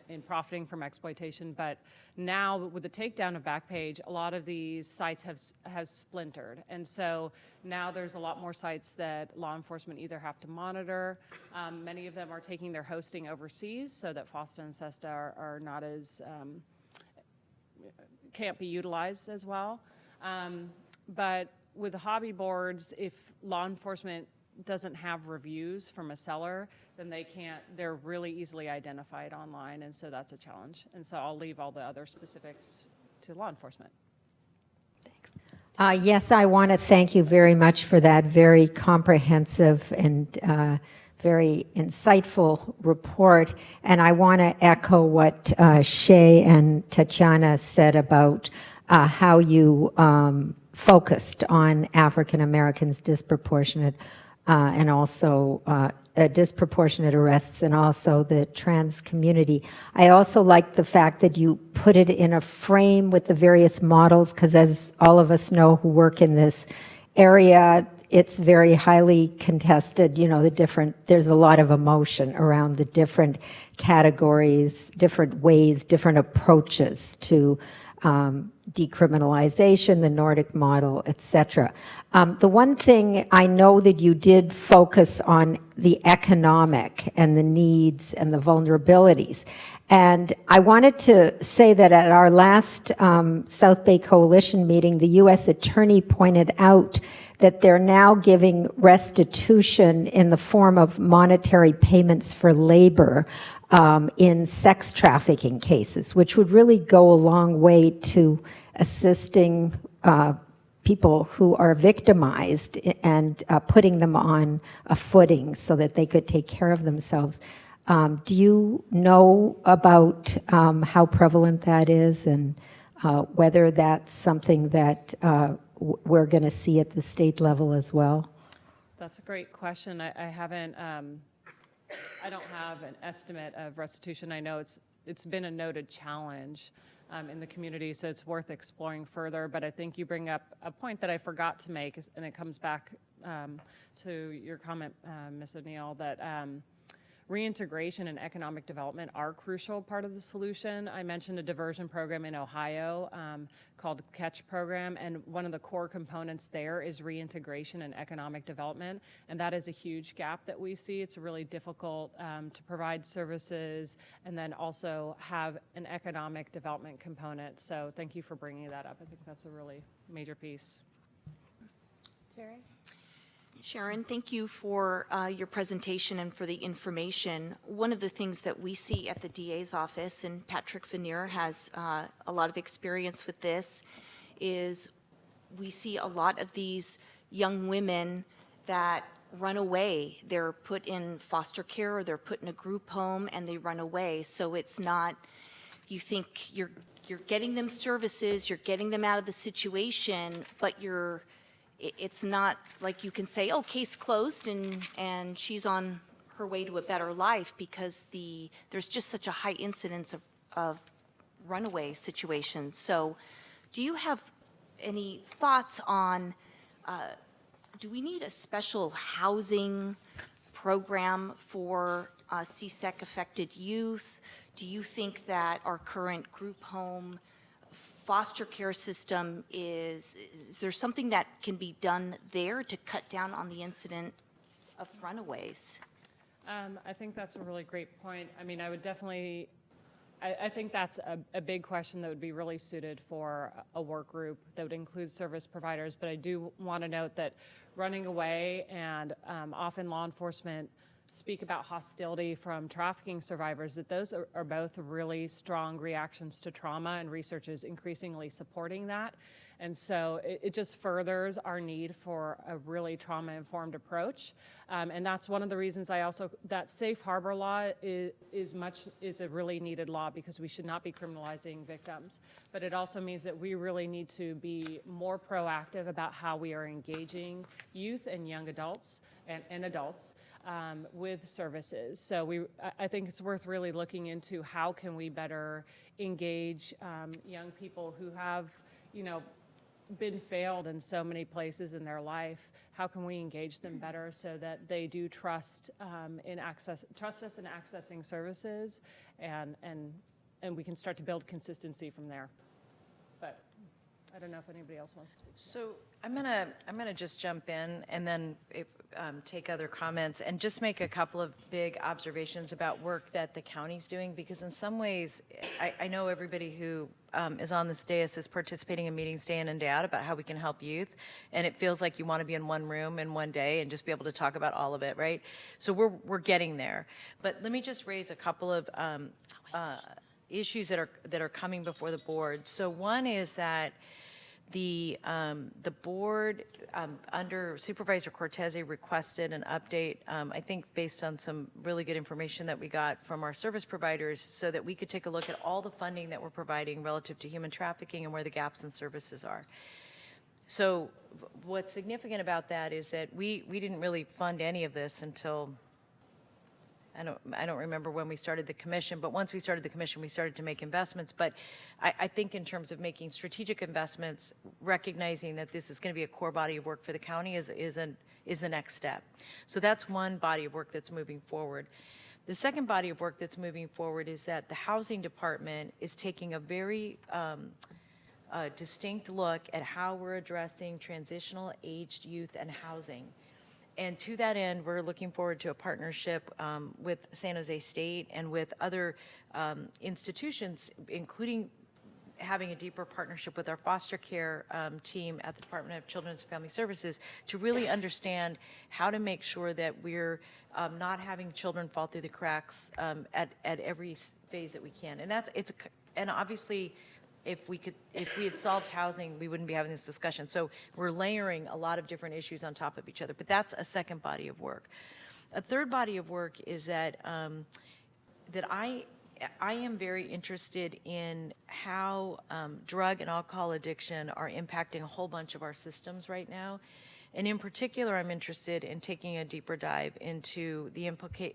in profiting from exploitation. But now with the takedown of Backpage, a lot of these sites have splintered. And so now there's a lot more sites that law enforcement either have to monitor. Many of them are taking their hosting overseas, so that FOSTA and SESTA are not as can't be utilized as well. But with the hobby boards, if law enforcement doesn't have reviews from a seller, then they're really easily identified online, and so that's a challenge. And so I'll leave all the other specifics to law enforcement.
Yes, I want to thank you very much for that very comprehensive and very insightful report. And I want to echo what Shay and Tatiana said about how you focused on African Americans disproportionate and also disproportionate arrests, and also the trans community. I also like the fact that you put it in a frame with the various models, because as all of us know who work in this area, it's very highly contested. You know, there's a lot of emotion around the different categories, different ways, different approaches to decriminalization, the Nordic model, etc. The one thing I know that you did focus on the economic and the needs and the vulnerabilities. And I wanted to say that at our last South Bay Coalition meeting, the U.S. Attorney pointed out that they're now giving restitution in the form of monetary payments for labor in sex trafficking cases, which would really go a long way to assisting people who are victimized and putting them on a footing so that they could take care of themselves. Do you know about how prevalent that is, and whether that's something that we're going to see at the state level as well?
That's a great question. I haven't, I don't have an estimate of restitution. I know it's been a noted challenge in the community, so it's worth exploring further. But I think you bring up a point that I forgot to make, and it comes back to your comment, Ms. O'Neill, that reintegration and economic development are a crucial part of the solution. I mentioned a diversion program in Ohio called CATCH program, and one of the core components there is reintegration and economic development, and that is a huge gap that we see. It's really difficult to provide services and then also have an economic development component. So thank you for bringing that up. I think that's a really major piece.
Terry? Sharon, thank you for your presentation and for the information. One of the things that we see at the DA's office, and Patrick Veneer has a lot of experience with this, is we see a lot of these young women that run away. They're put in foster care or they're put in a group home and they run away. So it's not, you think you're getting them services, you're getting them out of the situation, but it's not like you can say, oh, case closed and she's on her way to a better life, because there's just such a high incidence of runaway situations. So do you have any thoughts on, do we need a special housing program for CSEC affected youth? Do you think that our current group home foster care system is there something that can be done there to cut down on the incidence of runaways?
I think that's a really great point. I mean, I would definitely, I think that's a big question that would be really suited for a work group that would include service providers. But I do want to note that running away and often law enforcement speak about hostility from trafficking survivors, that those are both really strong reactions to trauma, and research is increasingly supporting that. And so it just furthers our need for a really trauma-informed approach. And that's one of the reasons that safe harbor law is a really needed law, because we should not be criminalizing victims. But it also means that we really need to be more proactive about how we are engaging youth and young adults and adults with services. So I think it's worth really looking into how can we better engage young people who have, been failed in so many places in their life. How can we engage them better so that they do trust us in accessing services, and we can start to build consistency from there. But I don't know if anybody else wants to speak.
So I'm gonna just jump in and then take other comments and just make a couple of big observations about work that the county's doing, because in some ways, I know everybody who is on this dais is participating in meetings day in and day out about how we can help youth, and it feels like you want to be in one room in one day and just be able to talk about all of it, right? So we're getting there. But let me just raise a couple of issues that are coming before the board. So one is that the board, under Supervisor Cortese, requested an update, I think based on some really good information that we got from our service providers, so that we could take a look at all the funding that we're providing relative to human trafficking and where the gaps in services are. So what's significant about that is that we didn't really fund any of this until, I don't remember when we started the commission, but once we started the commission, we started to make investments. But I think in terms of making strategic investments, recognizing that this is going to be a core body of work for the county is the next step. So that's one body of work that's moving forward. The second body of work that's moving forward is that the housing department is taking a very distinct look at how we're addressing transitional aged youth and housing. And to that end, we're looking forward to a partnership with San Jose State and with other institutions, including having a deeper partnership with our foster care team at the Department of Children's and Family Services to really understand how to make sure that we're not having children fall through the cracks at every phase that we can. And and obviously, if we had solved housing, we wouldn't be having this discussion. So we're layering a lot of different issues on top of each other, but that's a second body of work. A third body of work is that I am very interested in how drug and alcohol addiction are impacting a whole bunch of our systems right now. And in particular, I'm interested in taking a deeper dive into the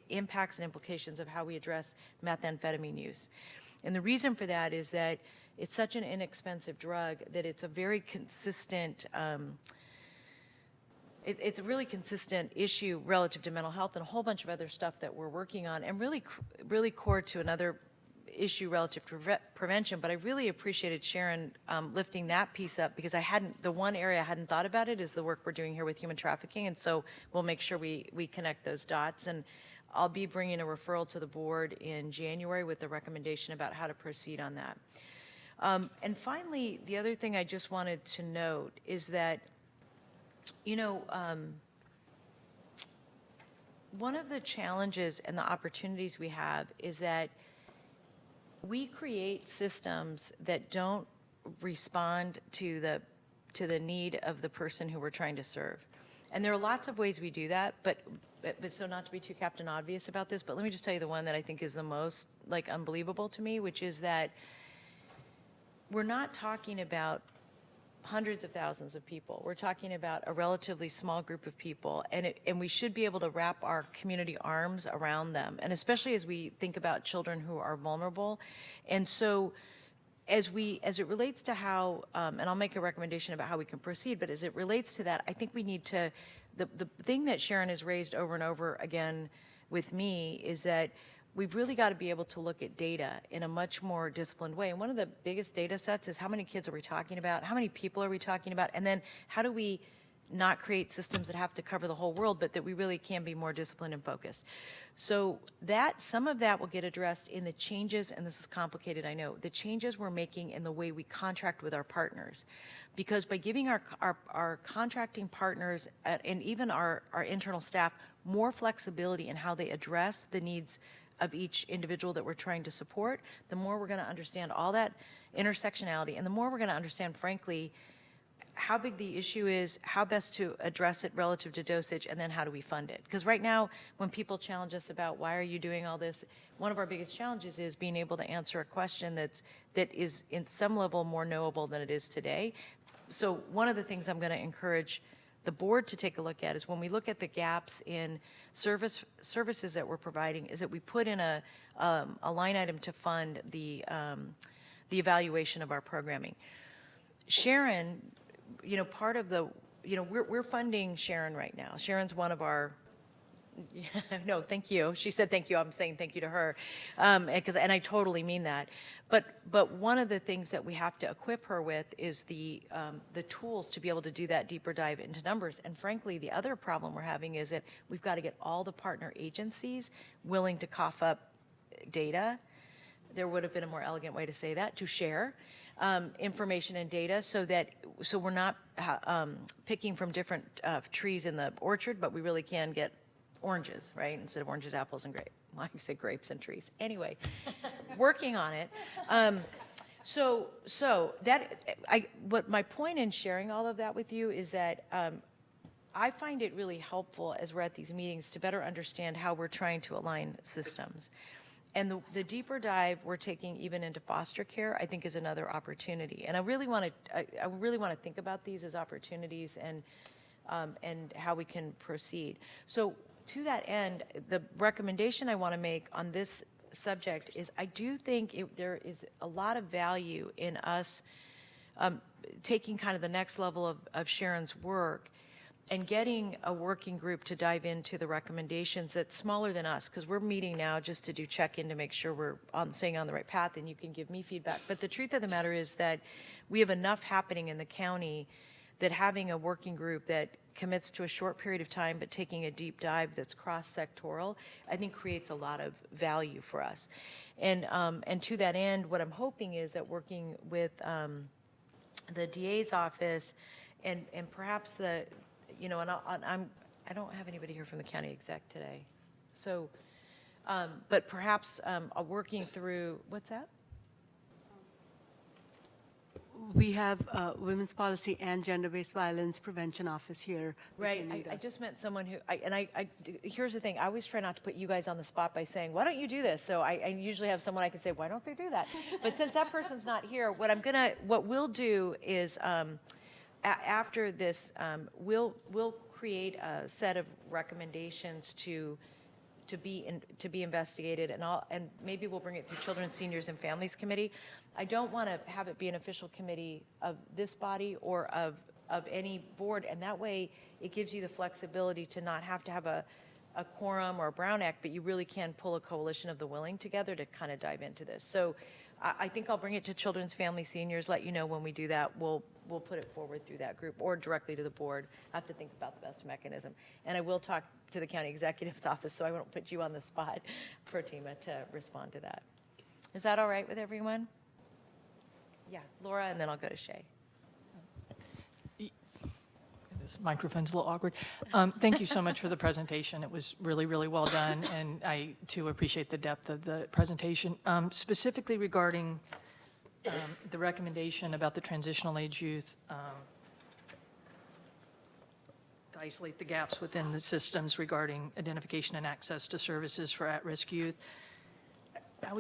impacts and implications of how we address methamphetamine use. And the reason for that is that it's such an inexpensive drug that it's a very consistent, it's a really consistent issue relative to mental health and a whole bunch of other stuff that we're working on, and really core to another issue relative to prevention. But I really appreciated Sharon lifting that piece up, because the one area I hadn't thought about it is the work we're doing here with human trafficking, and so we'll make sure we connect those dots. And I'll be bringing a referral to the board in January with a recommendation about how to proceed on that. And finally, the other thing I just wanted to note is that, one of the challenges and the opportunities we have is that we create systems that don't respond to the need of the person who we're trying to serve. And there are lots of ways we do that, but so not to be too Captain Obvious about this, but let me just tell you the one that I think is the most unbelievable to me, which is that we're not talking about hundreds of thousands of people. We're talking about a relatively small group of people, and we should be able to wrap our community arms around them, and especially as we think about children who are vulnerable. And so as it relates to how, and I'll make a recommendation about how we can proceed, but as it relates to that, I think we need to, the thing that Sharon has raised over and over again with me is that we've really got to be able to look at data in a much more disciplined way. And one of the biggest data sets is how many kids are we talking about? How many people are we talking about? And then how do we not create systems that have to cover the whole world, but that we really can be more disciplined and focused? So some of that will get addressed in the changes, and this is complicated, I know, the changes we're making in the way we contract with our partners. Because by giving our contracting partners and even our internal staff more flexibility in how they address the needs of each individual that we're trying to support, the more we're going to understand all that intersectionality, and the more we're going to understand, frankly, how big the issue is, how best to address it relative to dosage, and then how do we fund it. Because right now, when people challenge us about why are you doing all this, one of our biggest challenges is being able to answer a question that is in some level more knowable than it is today. So one of the things I'm going to encourage the board to take a look at is when we look at the gaps in services that we're providing, is that we put in a line item to fund the evaluation of our programming. Sharon, part of the, we're funding Sharon right now. Sharon's one of our No, thank you. She said thank you. I'm saying thank you to her, and I totally mean that. But one of the things that we have to equip her with is the tools to be able to do that deeper dive into numbers. And frankly, the other problem we're having is that we've got to get all the partner agencies willing to cough up data. There would have been a more elegant way to say that, to share information and data so we're not picking from different trees in the orchard, but we really can get oranges, right? Instead of oranges, apples, and grapes. Well, I say grapes and trees. Anyway, working on it. What my point in sharing all of that with you is that I find it really helpful as we're at these meetings to better understand how we're trying to align systems. And the deeper dive we're taking even into foster care, I think, is another opportunity. And I really want to think about these as opportunities and how we can proceed. So to that end, the recommendation I want to make on this subject is I do think there is a lot of value in us taking kind of the next level of Sharon's work and getting a working group to dive into the recommendations that's smaller than us, because we're meeting now just to do check-in to make sure we're staying on the right path, and you can give me feedback. But the truth of the matter is that we have enough happening in the county that having a working group that commits to a short period of time but taking a deep dive that's cross-sectoral, I think creates a lot of value for us. And to that end, what I'm hoping is that working with the DA's office and perhaps I don't have anybody here from the county exec today. So, but perhaps working through, what's that?
We have Women's Policy and Gender-Based Violence Prevention Office here.
Right. I just meant someone who, here's the thing. I always try not to put you guys on the spot by saying, why don't you do this? So I usually have someone I can say, why don't they do that? But since that person's not here, what we'll do is after this, we'll create a set of recommendations to be investigated, and maybe we'll bring it to Children, Seniors, and Families Committee. I don't want to have it be an official committee of this body or of any board, and that way it gives you the flexibility to not have to have a quorum or a Brown Act, but you really can pull a coalition of the willing together to kind of dive into this. So I think I'll bring it to Children's, Families, Seniors, let you know when we do that. We'll put it forward through that group or directly to the board. I have to think about the best mechanism. And I will talk to the county executive's office, so I won't put you on the spot, Fatima, to respond to that. Is that all right with everyone? Yeah, Laura, and then I'll go to Shay.
This microphone's a little awkward. Thank you so much for the presentation. It was really, really well done, and I, too, appreciate the depth of the presentation. Specifically regarding the recommendation about the transitional age youth, to isolate the gaps within the systems regarding identification and access to services for at-risk youth. I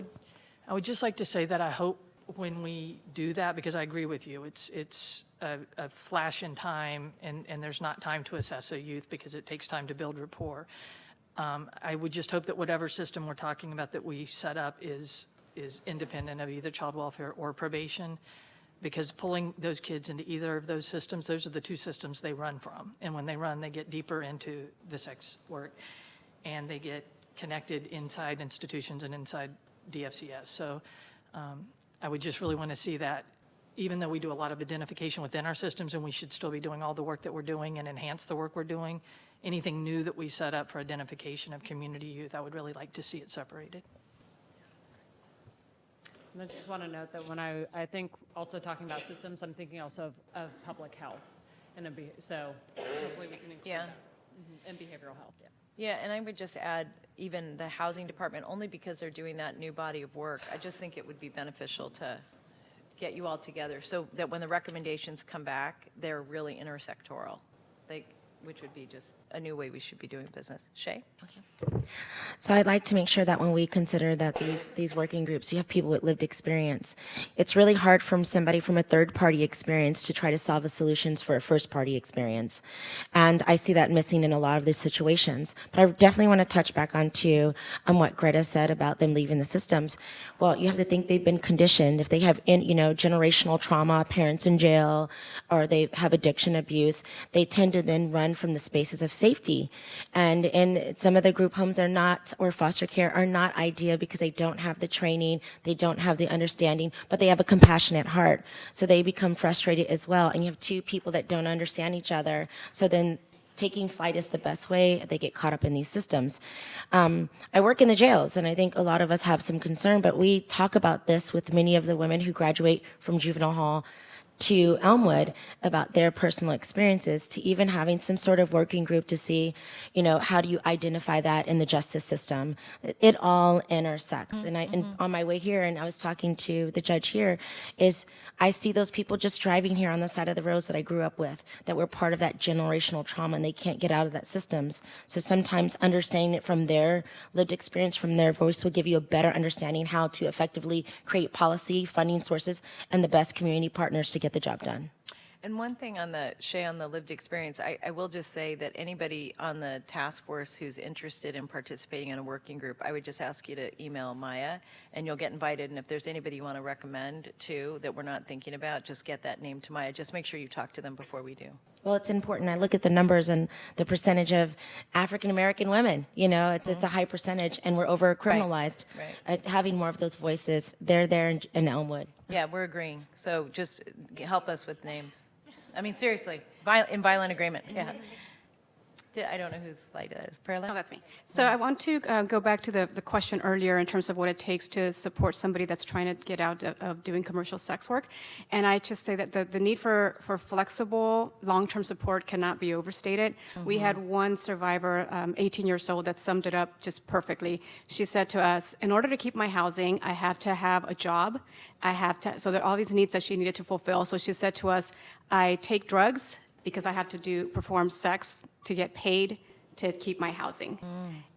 would just like to say that I hope when we do that, because I agree with you, it's a flash in time, and there's not time to assess a youth because it takes time to build rapport. I would just hope that whatever system we're talking about that we set up is independent of either child welfare or probation, because pulling those kids into either of those systems, those are the two systems they run from. And when they run, they get deeper into the sex work, and they get connected inside institutions and inside DFCS. So I would just really want to see that, even though we do a lot of identification within our systems, and we should still be doing all the work that we're doing and enhance the work we're doing, anything new that we set up for identification of community youth, I would really like to see it separated.
And I just want to note that when I think also talking about systems, I'm thinking also of public health. So hopefully we can include that. And behavioral health.
Yeah, and I would just add even the housing department, only because they're doing that new body of work. I just think it would be beneficial to get you all together so that when the recommendations come back, they're really intersectoral, which would be just a new way we should be doing business. Shay?
Okay. So I'd like to make sure that when we consider that these working groups, you have people with lived experience. It's really hard from somebody from a third-party experience to try to solve the solutions for a first-party experience. And I see that missing in a lot of these situations. But I definitely want to touch back on what Greta said about them leaving the systems. Well, you have to think they've been conditioned. If they have generational trauma, parents in jail, or they have addiction abuse, they tend to then run from the spaces of safety safety. And in some of the group homes are not, or foster care are not ideal because they don't have the training, they don't have the understanding, but they have a compassionate heart. So they become frustrated as well. And you have two people that don't understand each other. So then taking flight is the best way. They get caught up in these systems. I work in the jails, and I think a lot of us have some concern, but we talk about this with many of the women who graduate from juvenile hall to Elmwood about their personal experiences, to even having some sort of working group to see, you know, how do you identify that in the justice system? It all intersects. And on my way here, and I was talking to the judge here, is I see those people just driving here on the side of the roads that I grew up with, that were part of that generational trauma, and they can't get out of that systems. So sometimes understanding it from their lived experience, from their voice, will give you a better understanding how to effectively create policy, funding sources, and the best community partners to get the job done.
And one thing on the, Shay, on the lived experience, I will just say that anybody on the task force who's interested in participating in a working group, I would just ask you to email Maya, and you'll get invited. And if there's anybody you want to recommend too that we're not thinking about, just get that name to Maya. Just make sure you talk to them before we do.
Well, it's important. I look at the numbers and the percentage of African American women. You know, it's a high percentage, and we're over criminalized.
Right.
Having more of those voices, they're there in Elmwood.
Yeah, we're agreeing. So just help us with names. I mean, seriously, in violent agreement. Yeah. I don't know whose slide that is. Perla?
Oh, that's me. So I want to go back to the question earlier in terms of what it takes to support somebody that's trying to get out of doing commercial sex work. And I just say that the need for flexible, long-term support cannot be overstated. We had one survivor, 18 years old, that summed it up just perfectly. She said to us, in order to keep my housing, I have to have a job. So there are all these needs that she needed to fulfill. So she said to us, I take drugs because I have to perform sex to get paid to keep my housing.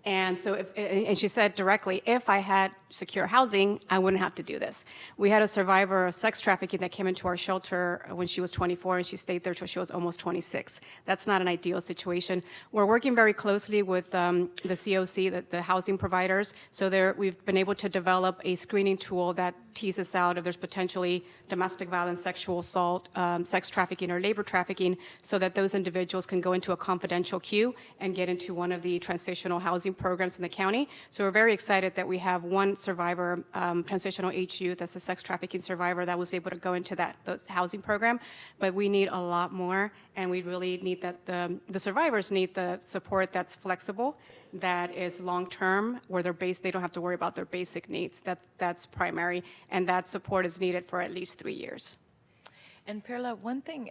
And so, and she said directly, if I had secure housing, I wouldn't have to do this. We had a survivor of sex trafficking that came into our shelter when she was 24, and she stayed there till she was almost 26. That's not an ideal situation. We're working very closely with the COC, the housing providers. So we've been able to develop a screening tool that teases out if there's potentially domestic violence, sexual assault, sex trafficking, or labor trafficking, so that those individuals can go into a confidential queue and get into one of the transitional housing programs in the county. So we're very excited that we have one survivor, transitional HU, that's a sex trafficking survivor, that was able to go into that housing program. But we need a lot more, and we really need that the survivors need the support that's flexible, that is long-term, where they don't have to worry about their basic needs. That's primary, and that support is needed for at least 3 years.
And Perla, one thing,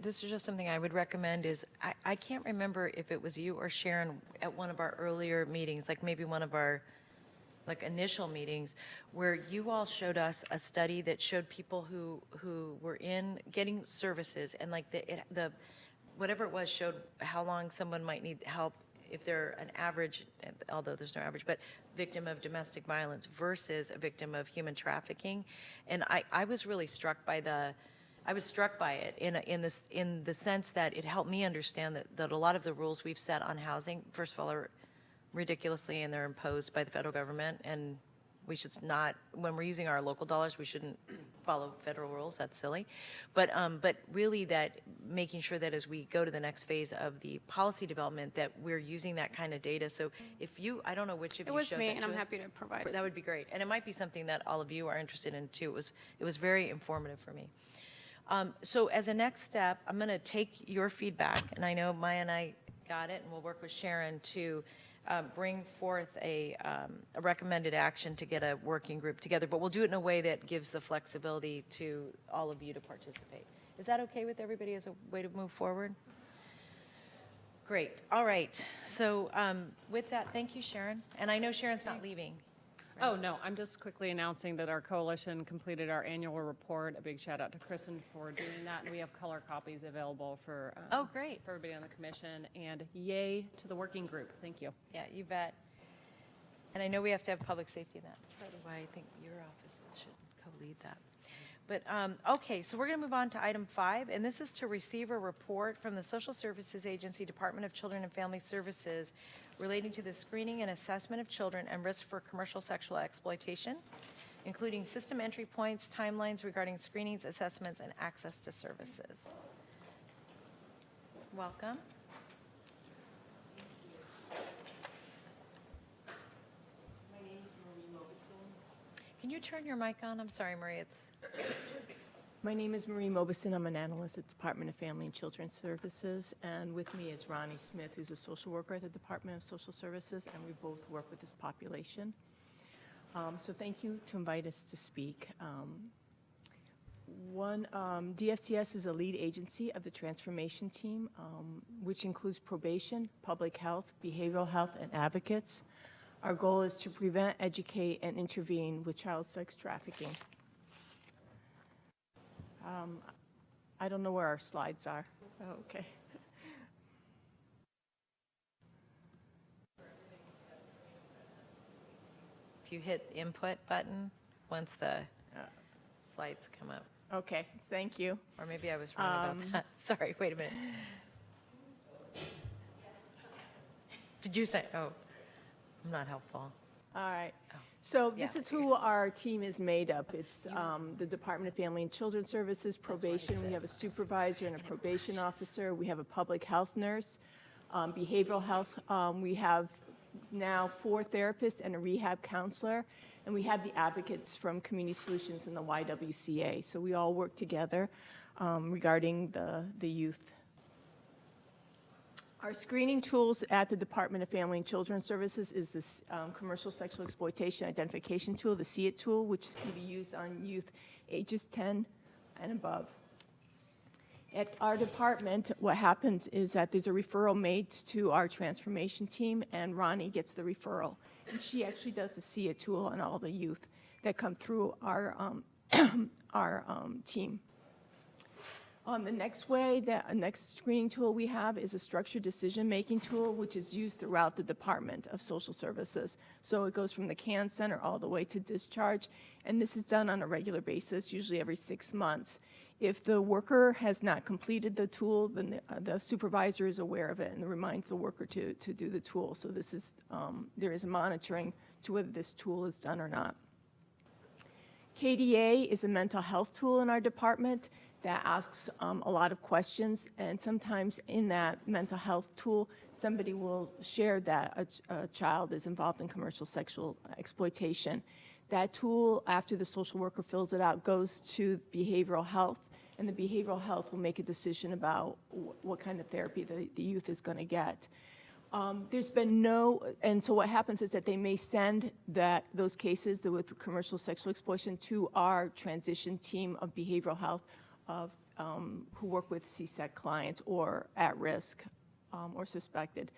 this is just something I would recommend is, I can't remember if it was you or Sharon at one of our earlier meetings, like maybe one of our initial meetings, where you all showed us a study that showed people who were getting services, and the whatever it was showed how long someone might need help if they're an average, although there's no average, but victim of domestic violence versus a victim of human trafficking. And I was really struck by it in the sense that it helped me understand that a lot of the rules we've set on housing, first of all, are ridiculously, and they're imposed by the federal government, and we should not, when we're using our local dollars, we shouldn't follow federal rules. That's silly. But really that making sure that as we go to the next phase of the policy development, that we're using that kind of data. So if you, I don't know which of you showed that to us.
It was me, and I'm happy to provide it.
That would be great. And it might be something that all of you are interested in too. It was very informative for me. So as a next step, I'm going to take your feedback, and I know Maya and I got it, and we'll work with Sharon to bring forth a recommended action to get a working group together, but we'll do it in a way that gives the flexibility to all of you to participate. Is that okay with everybody as a way to move forward? Great. All right. So with that, thank you, Sharon. And I know Sharon's not leaving.
Oh, no, I'm just quickly announcing that our coalition completed our annual report. A big shout out to Kristen for doing that. And we have color copies available for,
great,
for everybody on the commission. And yay to the working group. Thank you.
Yeah, you bet. And I know we have to have public safety in that. That's probably why I think your office should co-lead that. But, okay, so we're going to move on to item 5, and this is to receive a report from the Social Services Agency, Department of Children and Family Services, relating to the screening and assessment of children and risk for commercial sexual exploitation, including system entry points, timelines regarding screenings, assessments, and access to services. Welcome. you turn your mic on? I'm sorry, Marie, it's...
My name is Marie Mobison. I'm an analyst at the Department of Family and Children's Services, and with me is Ronnie Smith, who's a social worker at the Department of Social Services, and we both work with this population. So thank you to invite us to speak. DFCS is a lead agency of the transformation team, which includes probation, public health, behavioral health, and advocates. Our goal is to prevent, educate, and intervene with child sex trafficking. I don't know where our slides are. Oh, okay.
If you hit the input button, once the slides come up.
Okay, thank you.
Or maybe I was wrong about that. Sorry, wait a minute. Did you say, oh, I'm not helpful.
All right. So this is who our team is made up. It's the Department of Family and Children's Services, probation. We have a supervisor and a probation officer. We have a public health nurse, behavioral health. We have now 4 therapists and a rehab counselor. And we have the advocates from Community Solutions and the YWCA. So we all work together regarding the youth. Our screening tools at the Department of Family and Children's Services is this commercial sexual exploitation identification tool, the See It tool, which can be used on youth ages 10 and above. At our department, what happens is that there's a referral made to our transformation team, and Ronnie gets the referral. And she actually does the See It tool on all the youth that come through our team. The next screening tool we have is a structured decision-making tool, which is used throughout the Department of Social Services. So it goes from the CAN Center all the way to discharge, and this is done on a regular basis, usually every 6 months. If the worker has not completed the tool, then the supervisor is aware of it and reminds the worker to do the tool. So this is, there is monitoring to whether this tool is done or not. KDA is a mental health tool in our department that asks a lot of questions, and sometimes in that mental health tool, somebody will share that a child is involved in commercial sexual exploitation. That tool, after the social worker fills it out, goes to behavioral health, and the behavioral health will make a decision about what kind of therapy the youth is going to get. There's been and so what happens is that they may send those cases with commercial sexual exploitation to our transition team of behavioral health who work with CSEC clients or at risk or suspected.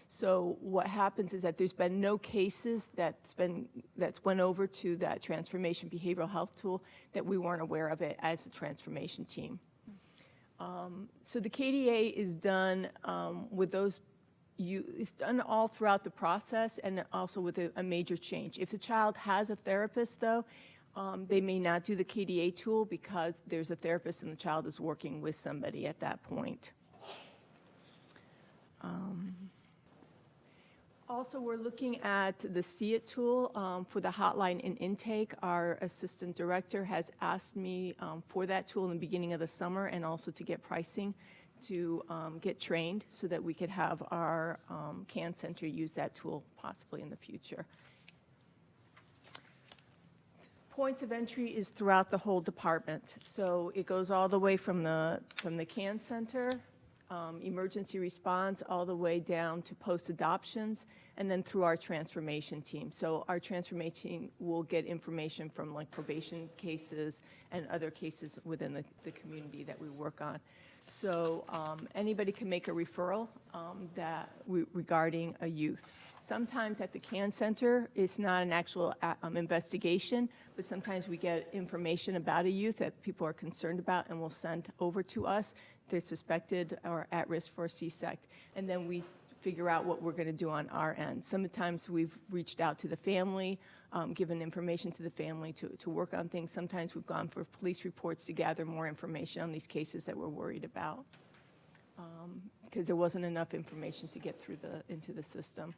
So what happens is that there's been no cases that's went over to that transformation behavioral health tool that we weren't aware of it as a transformation team. So the KDA is done with those. It's done all throughout the process and also with a major change. If the child has a therapist, though, they may not do the KDA tool because there's a therapist and the child is working with somebody at that point. Also, we're looking at the See It tool for the hotline and intake. Our assistant director has asked me for that tool in the beginning of the summer and also to get pricing to get trained so that we could have our CAN Center use that tool possibly in the future. Points of entry is throughout the whole department. So it goes all the way from the CAN Center, emergency response, all the way down to post-adoptions, and then through our transformation team. So our transformation team will get information from like probation cases and other cases within the community that we work on. So anybody can make a referral regarding a youth. Sometimes at the CAN Center, it's not an actual investigation, but sometimes we get information about a youth that people are concerned about and will send over to us. They're suspected or at risk for CSEC. And then we figure out what we're going to do on our end. Sometimes we've reached out to the family, given information to the family to work on things. Sometimes we've gone for police reports to gather more information on these cases that we're worried about because there wasn't enough information to get through into the system.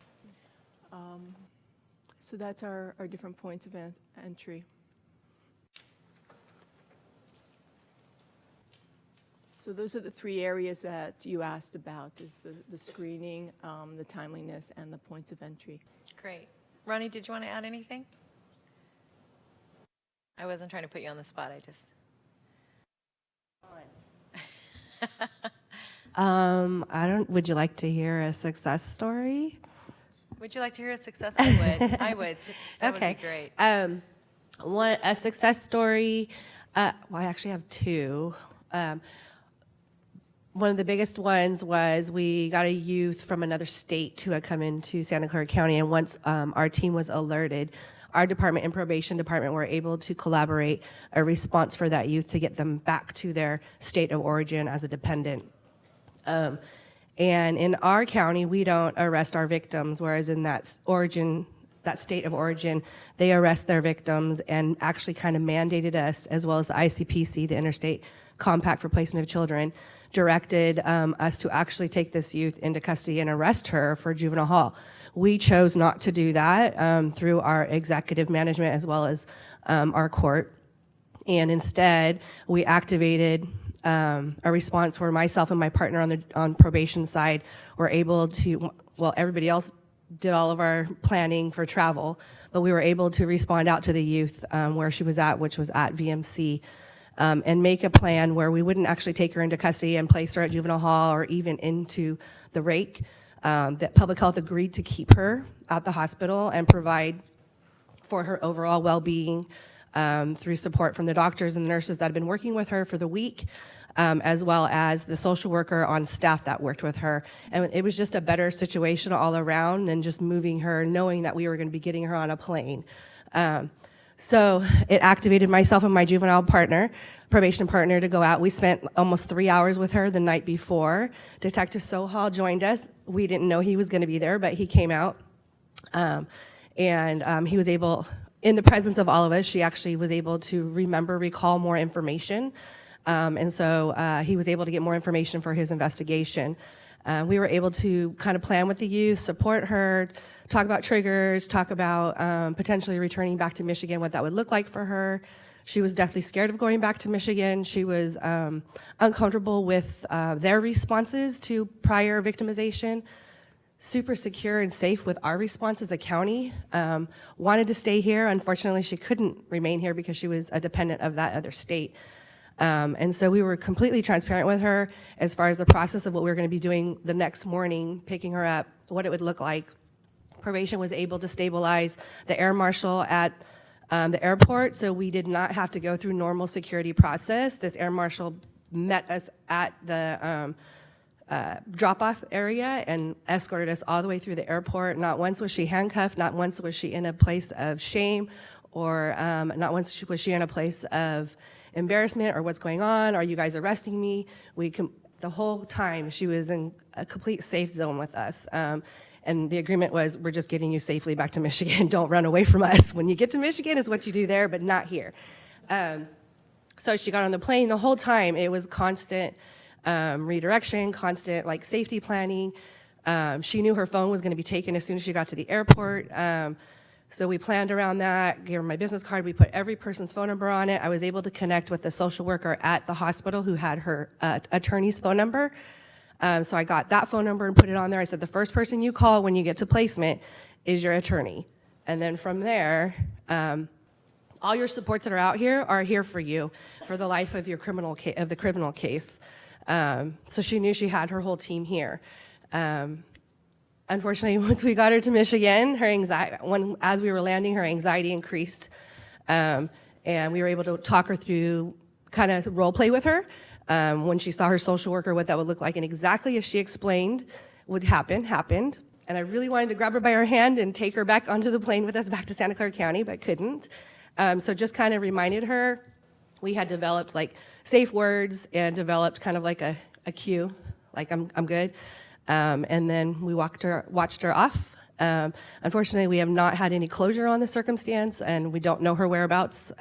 So that's our different points of entry. So those are the 3 areas that you asked about, is the screening, the timeliness, and the points of entry.
Great. Ronnie, did you want to add anything? I wasn't trying to put you on the spot. I just.
I don't, would you like to hear a success story?
Would you like to hear a success? I would. I would. That
Okay.
would be great.
A success story, well, I actually have two. One of the biggest ones was we got a youth from another state who had come into Santa Clara County, and once our team was alerted, our department and probation department were able to collaborate a response for that youth to get them back to their state of origin as a dependent. And in our county, we don't arrest our victims, whereas in that state of origin, they arrest their victims and actually kind of mandated us, as well as the ICPC, the Interstate Compact for Placement of Children, directed us to actually take this youth into custody and arrest her for juvenile hall. We chose not to do that through our executive management as well as our court. And instead, we activated a response where myself and my partner on probation side were able to, well, everybody else did all of our planning for travel, but we were able to respond out to the youth where she was at, which was at VMC, and make a plan where we wouldn't actually take her into custody and place her at juvenile hall or even into the rake. That public health agreed to keep her at the hospital and provide for her overall well-being through support from the doctors and the nurses that have been working with her for the week, as well as the social worker on staff that worked with her. And it was just a better situation all around than just moving her, knowing that we were going to be getting her on a plane. So it activated myself and my juvenile partner, probation partner, to go out. We spent almost 3 hours with her the night before. Detective Sohal joined us. We didn't know he was going to be there, but he came out. And he was able, in the presence of all of us, she actually was able to recall more information. And so he was able to get more information for his investigation. We were able to kind of plan with the youth, support her, talk about triggers, talk about potentially returning back to Michigan, what that would look like for her. She was deathly scared of going back to Michigan. She was uncomfortable with their responses to prior victimization, super secure and safe with our response as a county, wanted to stay here. Unfortunately, she couldn't remain here because she was a dependent of that other state. And so we were completely transparent with her as far as the process of what we were going to be doing the next morning, picking her up, what it would look like. Probation was able to stabilize the air marshal at the airport, so we did not have to go through normal security process. This air marshal met us at the drop-off area and escorted us all the way through the airport. Not once was she handcuffed, not once was she in a place of shame, or not once was she in a place of embarrassment or what's going on, are you guys arresting me? The whole time she was in a complete safe zone with us. And the agreement was, we're just getting you safely back to Michigan. Don't run away from us. When you get to Michigan is what you do there, but not here. So she got on the plane the whole time. It was constant redirection, constant like safety planning. She knew her phone was going to be taken as soon as she got to the airport. So we planned around that, gave her my business card. We put every person's phone number on it. I was able to connect with the social worker at the hospital who had her attorney's phone number. So I got that phone number and put it on there. I said, the first person you call when you get to placement is your attorney. And then from there, all your supports that are here for you for the life of your criminal case. So she knew she had her whole team here. Unfortunately, once we got her to Michigan, her anxiety, as we were landing, her anxiety increased. And we were able to talk her through, kind of role play with her. When she saw her social worker, what that would look like, and exactly as she explained would happened. And I really wanted to grab her by her hand and take her back onto the plane with us back to Santa Clara County, but couldn't. So just kind of reminded her. We had developed like safe words and developed kind of like a cue, like I'm good. And then we watched her off. Unfortunately, we have not had any closure on the circumstance, and we don't know her whereabouts.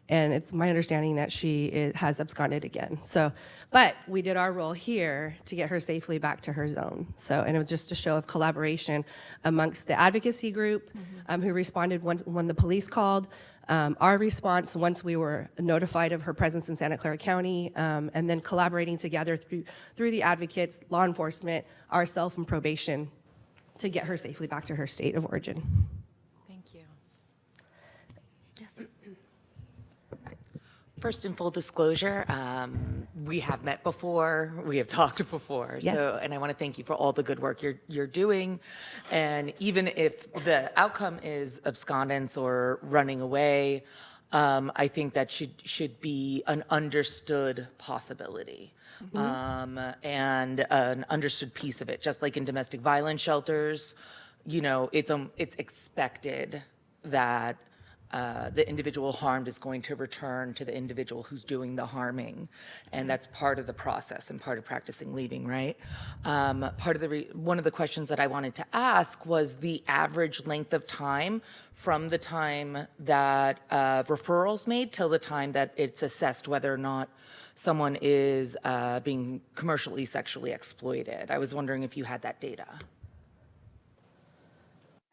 And it's my understanding that she has absconded again. So, but we did our role here to get her safely back to her zone. So, and it was just a show of collaboration amongst the advocacy group who responded when the police called, our response once we were notified of her presence in Santa Clara County, and then collaborating together through the advocates, law enforcement, ourselves, and probation to get her safely back to her state of origin.
Thank you. Yes.
First, in full disclosure, we have met before, we have talked before.
Yes.
So, and I want to thank you for all the good work you're doing. And even if the outcome is abscondence or running away, I think that should be an understood possibility. And an understood piece of it, just like in domestic violence shelters, it's expected that the individual harmed is going to return to the individual who's doing the harming, and that's part of the process and part of practicing leaving, right? One of the questions that I wanted to ask was the average length of time from the time that referral's made till the time that it's assessed whether or not someone is being commercially sexually exploited. I was wondering if you had that data.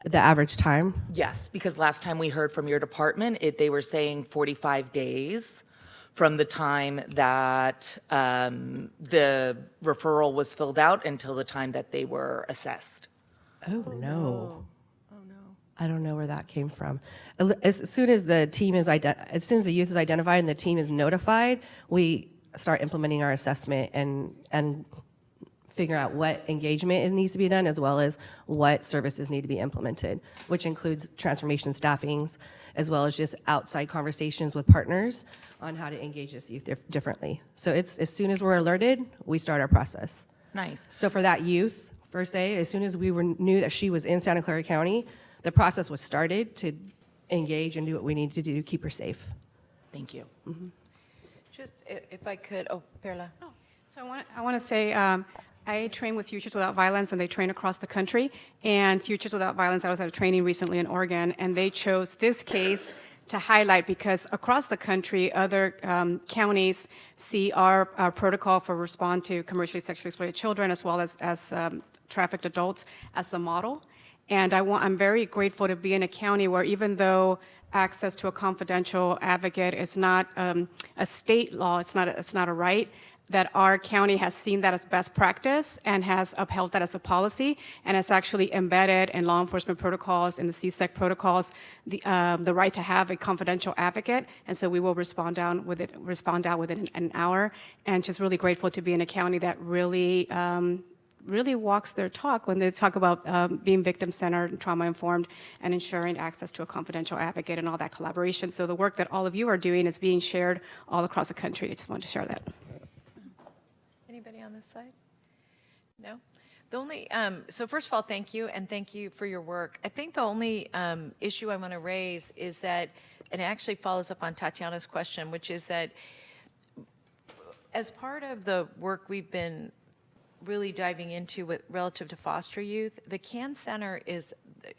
The average time?
Yes, because last time we heard from your department, they were saying 45 days from the time that the referral was filled out until the time that they were assessed.
Oh, no. I don't know where that came from. As soon as the youth is identified and the team is notified, we start implementing our assessment and figure out what engagement needs to be done, as well as what services need to be implemented, which includes transformation staffings, as well as just outside conversations with partners on how to engage this youth differently. So it's as soon as we're alerted, we start our process.
Nice.
So for that youth, per se, as soon as we knew that she was in Santa Clara County, the process was started to engage and do what we need to do to keep her safe.
Thank you.
Just if I could, Perla.
So I want to say, I train with Futures Without Violence, and they train across the country. And Futures Without Violence, I was at a training recently in Oregon, and they chose this case to highlight because across the country, other counties see our protocol for respond to commercially sexually exploited children, as well as trafficked adults, as the model. And I'm very grateful to be in a county where, even though access to a confidential advocate is not a state law, it's not a right, that our county has seen that as best practice and has upheld that as a policy, and has actually embedded in law enforcement protocols, in the CSEC protocols, the right to have a confidential advocate. And so we will respond out within an hour. And just really grateful to be in a county that really walks their talk when they talk about being victim-centered and trauma-informed and ensuring access to a confidential advocate and all that collaboration. So the work that all of you are doing is being shared all across the country. I just wanted to share that.
Anybody on this side? No? The only, so first of all, thank you, and thank you for your work. I think the only issue I want to raise is that, and it actually follows up on Tatiana's question, which is that as part of the work we've been really diving into with relative to foster youth, the CAN Center is,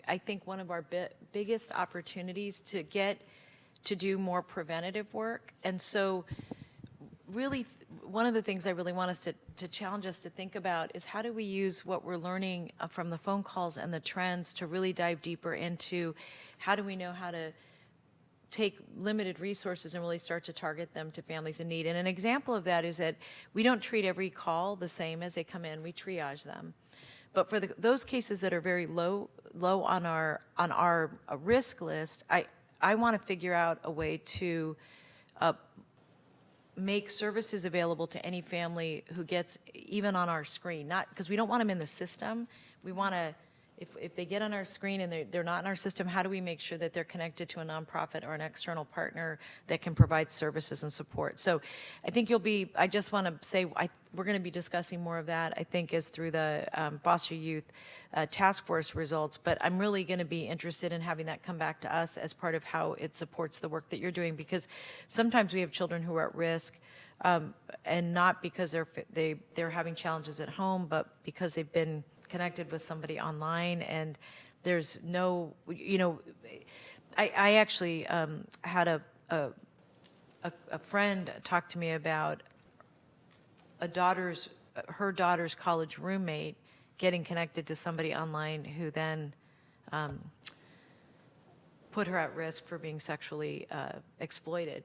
I think, one of our biggest opportunities to get to do more preventative work. And so really, one of the things I really want us to challenge us to think about is how do we use what we're learning from the phone calls and the trends to really dive deeper into how do we know how to take limited resources and really start to target them to families in need. And an example of that is that we don't treat every call the same as they come in, we triage them. But for those cases that are very low on our risk list, I want to figure out a way to make services available to any family who gets even on our screen, not because we don't want them in the system. We want to, if they get on our screen and they're not in our system, how do we make sure that they're connected to a nonprofit or an external partner that can provide services and support? So I think I just want to say, we're going to be discussing more of that, I think, is through the foster youth task force results, but I'm really going to be interested in having that come back to us as part of how it supports the work that you're doing, because sometimes we have children who are at risk, and not because they're having challenges at home, but because they've been connected with somebody online, and there's no, I actually had a friend talk to me about her daughter's college roommate getting connected to somebody online who then put her at risk for being sexually exploited.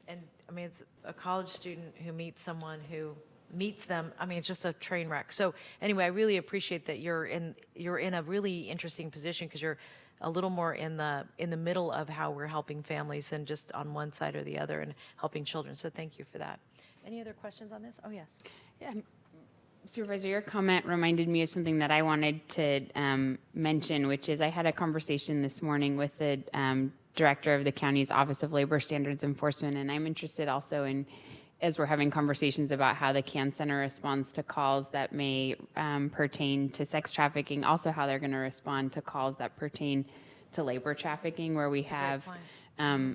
And I mean, it's a college student who meets someone who meets them, I mean, it's just a train wreck. So anyway, I really appreciate that you're in a really interesting position because you're a little more in the middle of how we're helping families than just on one side or the other and helping children. So thank you for that. Any other questions on this? Oh, yes.
Supervisor, your comment reminded me of something that I wanted to mention, which is I had a conversation this morning with the director of the county's Office of Labor Standards Enforcement, and I'm interested also in, as we're having conversations about how the CAN Center responds to calls that may pertain to sex trafficking, also how they're going to respond to calls that pertain to labor trafficking, where we have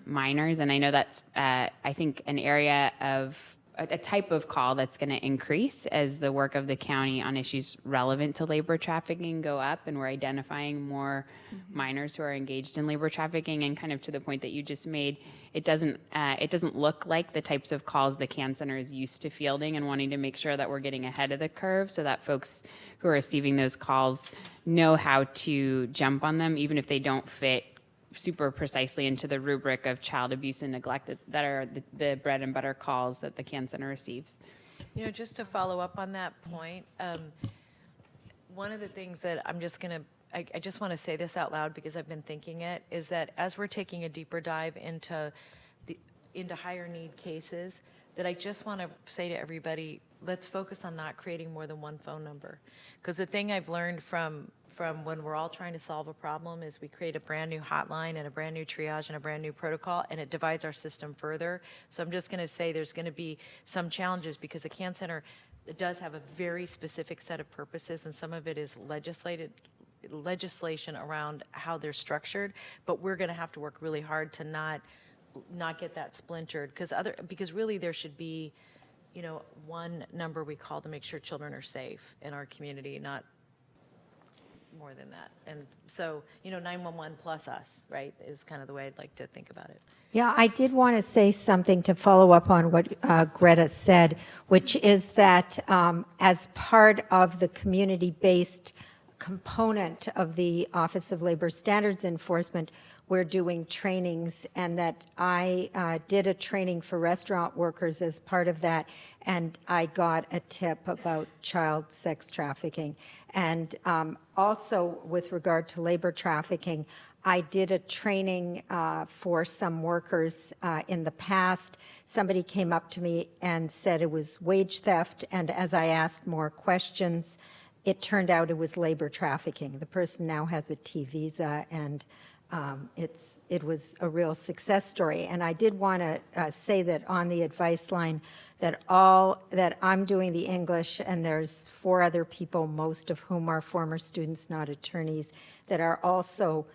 minors. And I know that's, I think, an area of a type of call that's going to increase as the work of the county on issues relevant to labor trafficking go up, and we're identifying more minors who are engaged in labor trafficking. And kind of to the point that you just made, it doesn't look like the types of calls the CAN Center is used to fielding, and wanting to make sure that we're getting ahead of the curve so that folks who are receiving those calls know how to jump on them, even if they don't fit super precisely into the rubric of child abuse and neglect that are the bread and butter calls that the CAN Center receives.
You know, just to follow up on that point, one of the things that I'm just going to, I just want to say this out loud because I've been thinking it, is that as we're taking a deeper dive into higher need cases, that I just want to say to everybody, let's focus on not creating more than one phone number. Because the thing I've learned from when we're all trying to solve a problem is we create a brand new hotline and a brand new triage and a brand new protocol, and it divides our system further. So I'm just going to say there's going to be some challenges because the CAN Center does have a very specific set of purposes, and some of it is legislation around how they're structured, but we're going to have to work really hard to not get that splintered, because really there should be, you know, one number we call to make sure children are safe in our community, not more than that. And so, you know, 911 plus us, right, is kind of the way I'd like to think about it.
Yeah, I did want to say something to follow up on what Greta said, which is that as part of the community-based component of the Office of Labor Standards Enforcement, we're doing trainings, and that I did a training for restaurant workers as part of that, and I got a tip about child sex trafficking. And also with regard to labor trafficking, I did a training for some workers in the past. Somebody came up to me and said it was wage theft, and as I asked more questions, it turned out it was labor trafficking. The person now has a T visa, and it was a real success story. And I did want to say that on the advice line that I'm doing the English, and there's 4 other people, most of whom are former students, not attorneys, that are also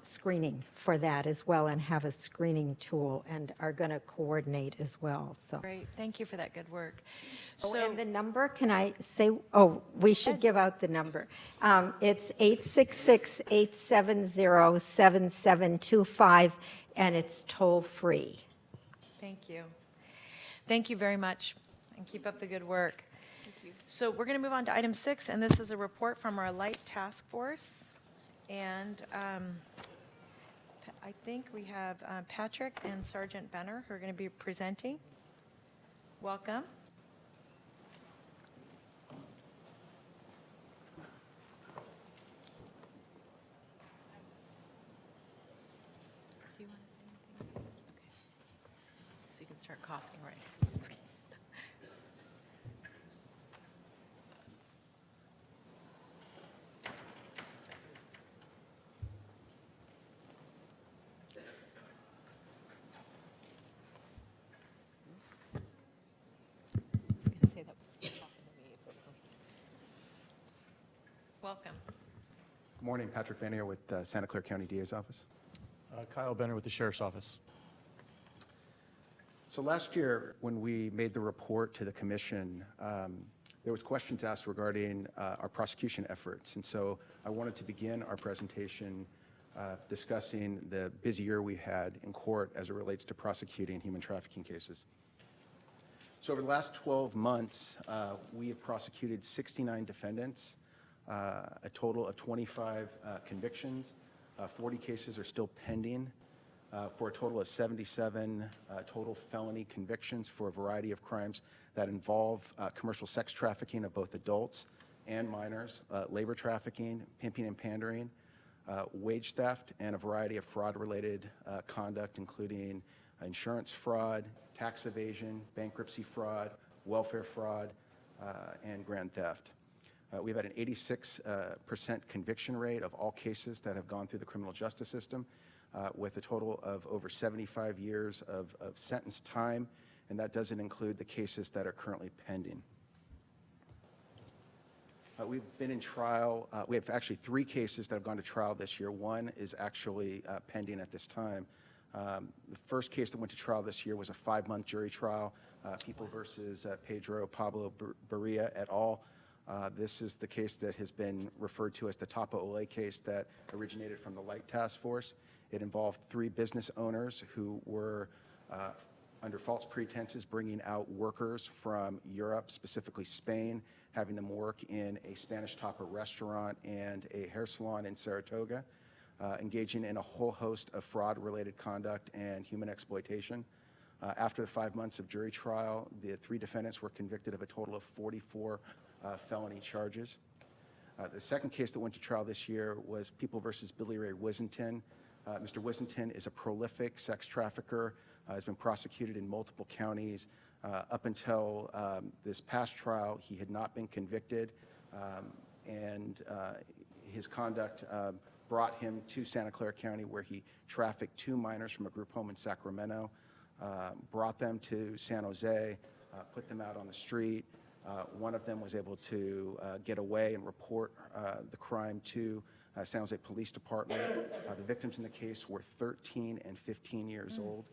screening for that as well, and have a screening tool and are going to coordinate as well. So
Great, thank you for that good work.
So, and the number, can I say, oh, we should give out the number. It's 866-870-7725, and it's toll-free.
Thank you. Thank you very much, and keep up the good work. Thank you. So we're going to move on to item 6, and this is a report from our Light Task Force. And I think we have Patrick and Sergeant Benner who are going to be presenting. Welcome. Do you want to say anything? Okay. So you can start coughing, right? Welcome.
Good morning, Patrick Benner with Santa Clara County DA's office.
Kyle Benner with the Sheriff's Office.
So last year, when we made the report to the commission, there was questions asked regarding our prosecution efforts. And so I wanted to begin our presentation discussing the busy year we had in court as it relates to prosecuting human trafficking cases. So over the last 12 months, we have prosecuted 69 defendants, a total of 25 convictions. 40 cases are still pending. for a total of 77 total felony convictions for a variety of crimes that involve commercial sex trafficking of both adults and minors, labor trafficking, pimping and pandering, wage theft, and a variety of fraud-related conduct, including insurance fraud, tax evasion, bankruptcy fraud, welfare fraud, and grand theft. We've had an 86% conviction rate of all cases that have gone through the criminal justice system, with a total of over 75 years of sentence time, and that doesn't include the cases that are currently pending. We've been in trial. We have actually 3 cases that have gone to trial this year. One is actually pending at this time. The first case that went to trial this year was a 5-month jury trial, People versus Pedro Pablo Barria et al. This is the case that has been referred to as the Tapa Ole case that originated from the Light Task Force. It involved 3 business owners who were, under false pretenses, bringing out workers from Europe, specifically Spain, having them work in a Spanish Tapa restaurant and a hair salon in Saratoga, engaging in a whole host of fraud-related conduct and human exploitation. After the 5 months of jury trial, the 3 defendants were convicted of a total of 44 felony charges. The second case that went to trial this year was People versus Billy Ray Wissington. Mr. Wissington is a prolific sex trafficker, has been prosecuted in multiple counties. Up until this past trial, he had not been convicted, and his conduct brought him to Santa Clara County, where he trafficked 2 minors from a group home in Sacramento, brought them to San Jose, put them out on the street. One of them was able to get away and report the crime to San Jose Police Department. The victims in the case were 13 and 15 years old.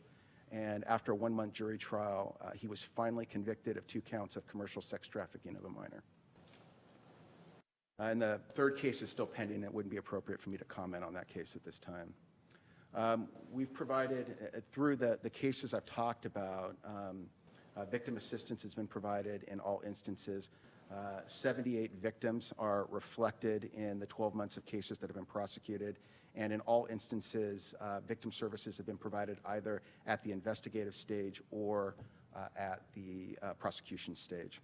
And after a 1-month jury trial, he was finally convicted of 2 counts of commercial sex trafficking of a minor. And the third case is still pending. It wouldn't be appropriate for me to comment on that case at this time. We've provided, through the cases I've talked about, victim assistance has been provided in all instances. 78 victims are reflected in the 12 months of cases that have been prosecuted. And in all instances, victim services have been provided either at the investigative stage or at the prosecution stage.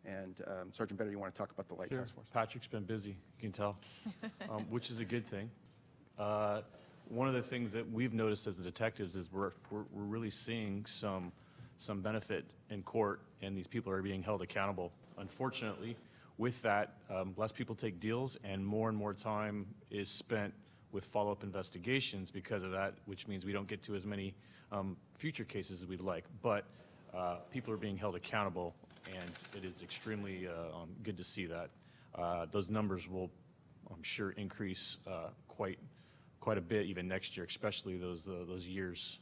And Sergeant Bennett, you want to talk about the Light Task Force?
Patrick's been busy, you can tell, which is a good thing. One of the things that we've noticed as the detectives is we're really seeing some benefit in court, and these people are being held accountable. Unfortunately, with that, less people take deals, and more time is spent with follow-up investigations because of that, which means we don't get to as many future cases as we'd like. But people are being held accountable, and it is extremely good to see that. Those numbers will, I'm sure, increase quite a bit even next year, especially those years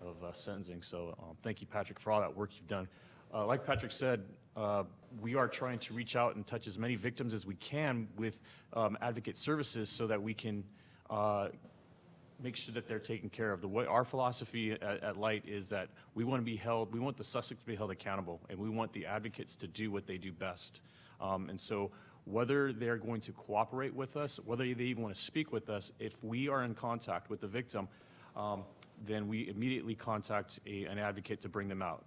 of sentencing. So thank you, Patrick, for all that work you've done. Like Patrick said, we are trying to reach out and touch as many victims as we can with advocate services so that we can make sure that they're taken care of. Our philosophy at Light is that we want the suspect to be held accountable, and we want the advocates to do what they do best. And so whether they're going to cooperate with us, whether they even want to speak with us, if we are in contact with the victim, then we immediately contact an advocate to bring them out.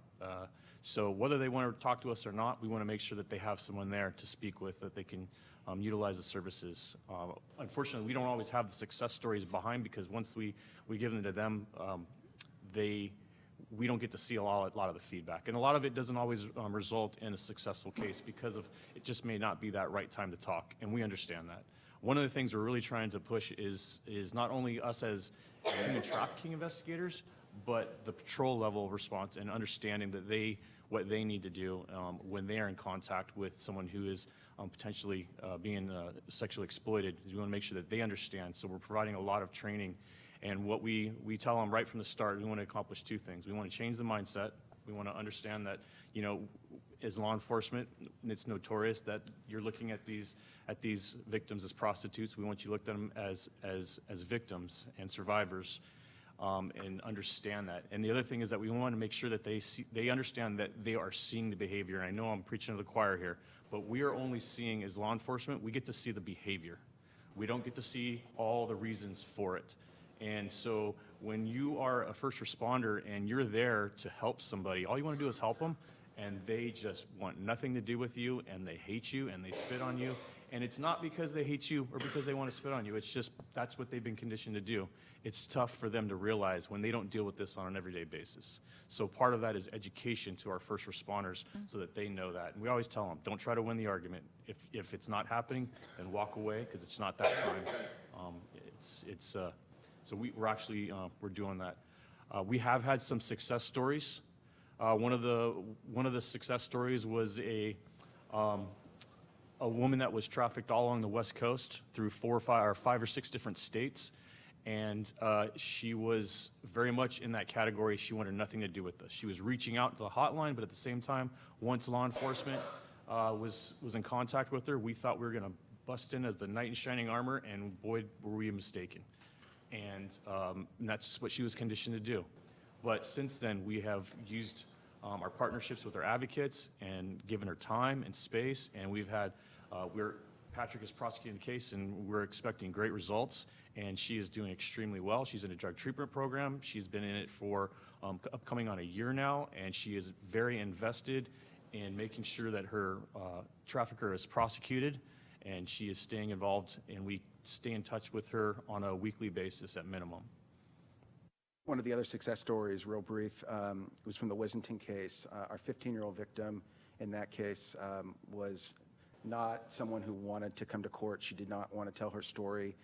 So whether they want to talk to us or not, we want to make sure that they have someone there to speak with, that they can utilize the services. Unfortunately, we don't always have the success stories behind, because once we give them to them, we don't get to see a lot of the feedback. And a lot of it doesn't always result in a successful case because of it just may not be that right time to talk, and we understand that. One of the things we're really trying to push is not only us as human trafficking investigators, but the patrol level response and understanding that what they need to do when they are in contact with someone who is potentially being sexually exploited. We want to make sure that they understand. So we're providing a lot of training. And what we tell them right from the start, we want to accomplish 2 things. We want to change the mindset. We want to understand that, as law enforcement, it's notorious that you're looking at these victims as prostitutes. We want you to look at them as victims and survivors, and understand that. And the other thing is that we want to make sure that they understand that they are seeing the behavior. And I know I'm preaching to the choir here, but we are only seeing, as law enforcement, we get to see the behavior. We don't get to see all the reasons for it. And so when you are a first responder and you're there to help somebody, all you want to do is help them, and they just want nothing to do with you, and they hate you, and they spit on you. And it's not because they hate you or because they want to spit on you. It's just that's what they've been conditioned to do. It's tough for them to realize when they don't deal with this on an everyday basis. So part of that is education to our first responders so that they know that. And we always tell them, don't try to win the argument. If it's not happening, then walk away because it's not that time. So we're actually we're doing that. We have had some success stories. One of the success stories was a woman that was trafficked all along the West Coast through 5 or 6 different states, and she was very much in that category. She wanted nothing to do with us. She was reaching out to the hotline, but at the same time, once law enforcement was in contact with her, we thought we were going to bust in as the knight in shining armor, and boy, were we mistaken. And that's just what she was conditioned to do. But since then, we have used our partnerships with our advocates and given her time and space, and we've had, Patrick is prosecuting the case, and we're expecting great results, and she is doing extremely well. She's in a drug treatment program. She's been in it for upcoming on a year now, and she is very invested in making sure that her trafficker is prosecuted, and she is staying involved, and we stay in touch with her on a weekly basis at minimum.
One of the other success stories, real brief, was from the Wissington case. Our 15-year-old victim in that case was not someone who wanted to come to court. She did not want to tell her story.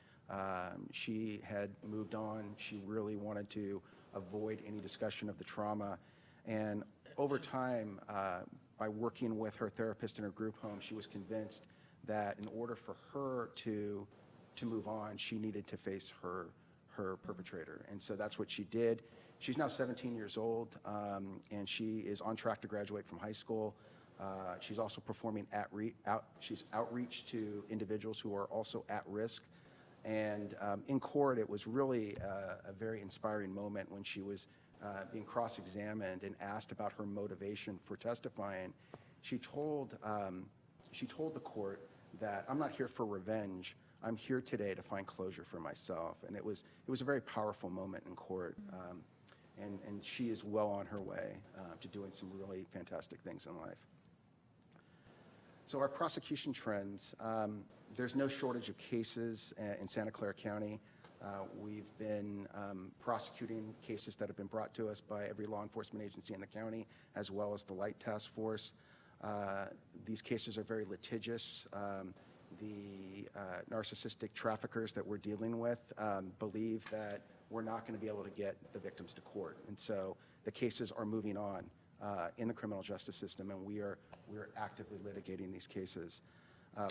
She had moved on. She really wanted to avoid any discussion of the trauma. And over time, by working with her therapist in her group home, she was convinced that in order for her to move on, she needed to face her perpetrator. And so that's what she did. She's now 17 years old, and she is on track to graduate from high school. She's also performing she's outreach to individuals who are also at risk. And in court, it was really a very inspiring moment when she was being cross-examined and asked about her motivation for testifying. She told the court that, "I'm not here for revenge. I'm here today to find closure for myself." And it was a very powerful moment in court. And she is well on her way to doing some really fantastic things in life. So our prosecution trends, there's no shortage of cases in Santa Clara County. We've been prosecuting cases that have been brought to us by every law enforcement agency in the county, as well as the Light Task Force. These cases are very litigious. The narcissistic traffickers that we're dealing with believe that we're not going to be able to get the victims to court. And so the cases are moving on in the criminal justice system, and we're actively litigating these cases.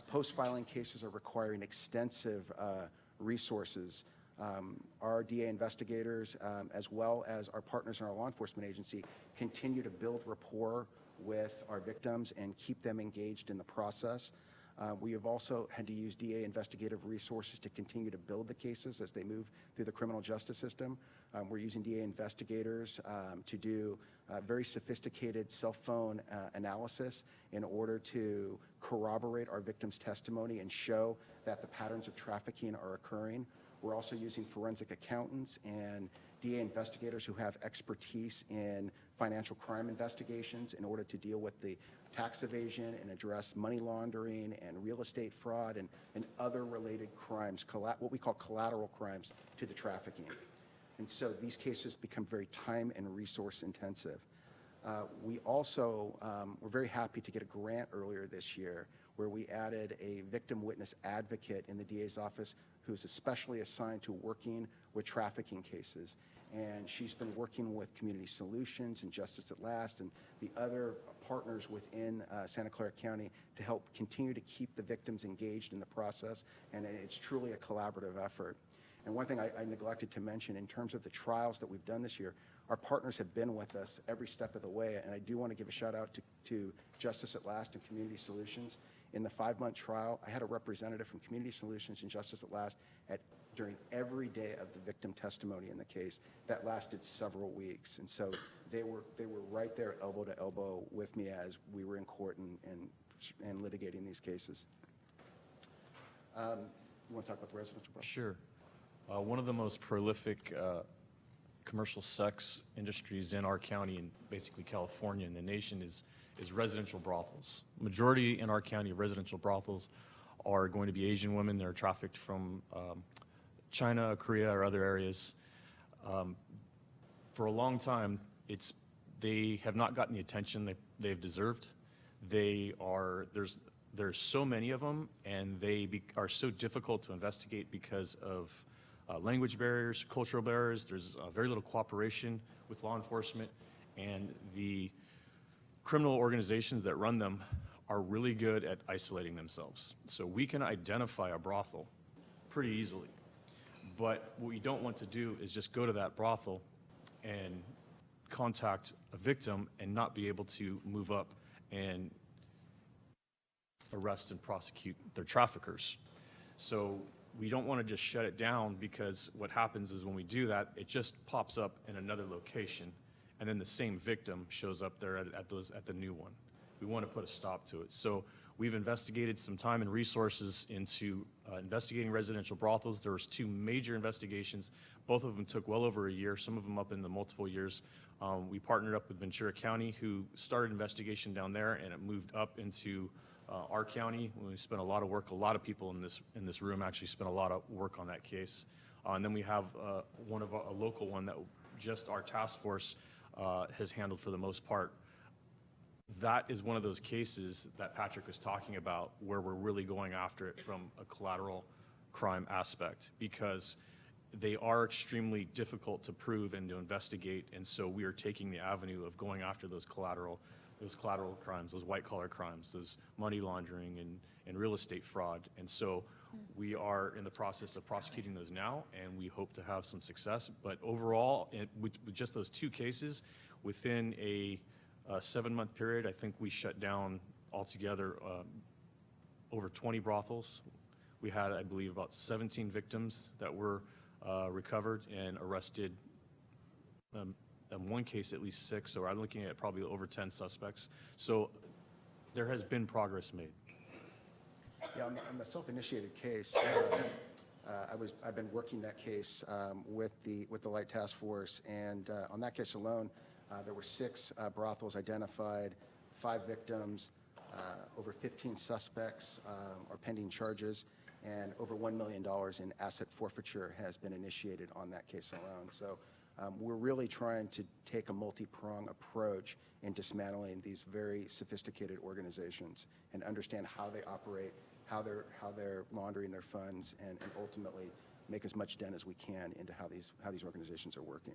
Post-filing cases are requiring extensive resources. Our DA investigators, as well as our partners in our law enforcement agency, continue to build rapport with our victims and keep them engaged in the process. We have also had to use DA investigative resources to continue to build the cases as they move through the criminal justice system. We're using DA investigators to do very sophisticated cell phone analysis in order to corroborate our victims' testimony and show that the patterns of trafficking are occurring. We're also using forensic accountants and DA investigators who have expertise in financial crime investigations in order to deal with the tax evasion and address money laundering and real estate fraud and other related crimes, what we call collateral crimes to the trafficking. And so these cases become very time and resource intensive. We also were very happy to get a grant earlier this year where we added a victim witness advocate in the DA's office who's especially assigned to working with trafficking cases. And she's been working with Community Solutions and Justice at Last and the other partners within Santa Clara County to help continue to keep the victims engaged in the process. And it's truly a collaborative effort. And one thing I neglected to mention in terms of the trials that we've done this year, our partners have been with us every step of the way. And I do want to give a shout out to Justice at Last and Community Solutions. In the 5-month trial, I had a representative from Community Solutions and Justice at Last during every day of the victim testimony in the case. That lasted several weeks. And so they were right there elbow to elbow with me as we were in court and litigating these cases. You want to talk about the residential problem?
Sure. One of the most prolific commercial sex industries in our county and basically California and the nation is residential brothels. Majority in our county of residential brothels are going to be Asian women that are trafficked from China, Korea, or other areas. For a long time, they have not gotten the attention that they've deserved. There's so many of them, and they are so difficult to investigate because of language barriers, cultural barriers. There's very little cooperation with law enforcement, and the criminal organizations that run them are really good at isolating themselves. So we can identify a brothel pretty easily, but what we don't want to do is just go to that brothel and contact a victim and not be able to move up and arrest and prosecute their traffickers. So we don't want to just shut it down, because what happens is when we do that, it just pops up in another location, and then the same victim shows up there at the new one. We want to put a stop to it. So we've investigated some time and resources into investigating residential brothels. There was 2 major investigations. Both of them took well over a year, some of them up in the multiple years. We partnered up with Ventura County, who started investigation down there, and it moved up into our county. We spent a lot of work. A lot of people in this room actually spent a lot of work on that case. And then we have a local one that just our task force has handled for the most part. That is one of those cases that Patrick was talking about, where we're really going after it from a collateral crime aspect, because they are extremely difficult to prove and to investigate, and so we are taking the avenue of going after those collateral crimes, those white-collar crimes, those money laundering and real estate fraud. And so we are in the process of prosecuting those now, and we hope to have some success. But overall, with just those 2 cases, within a 7-month period, I think we shut down altogether over 20 brothels. We had, I believe, about 17 victims that were recovered and arrested. In one case, at least 6, so I'm looking at probably over 10 suspects. So there has been progress made.
Yeah, on the self-initiated case, I've been working that case with the Light Task Force, and on that case alone, there were 6 brothels identified, 5 victims, over 15 suspects are pending charges, and over $1 million in asset forfeiture has been initiated on that case alone. So we're really trying to take a multi-prong approach in dismantling these very sophisticated organizations and understand how they operate, how they're laundering their funds, and ultimately make as much dent as we can into how these organizations are working.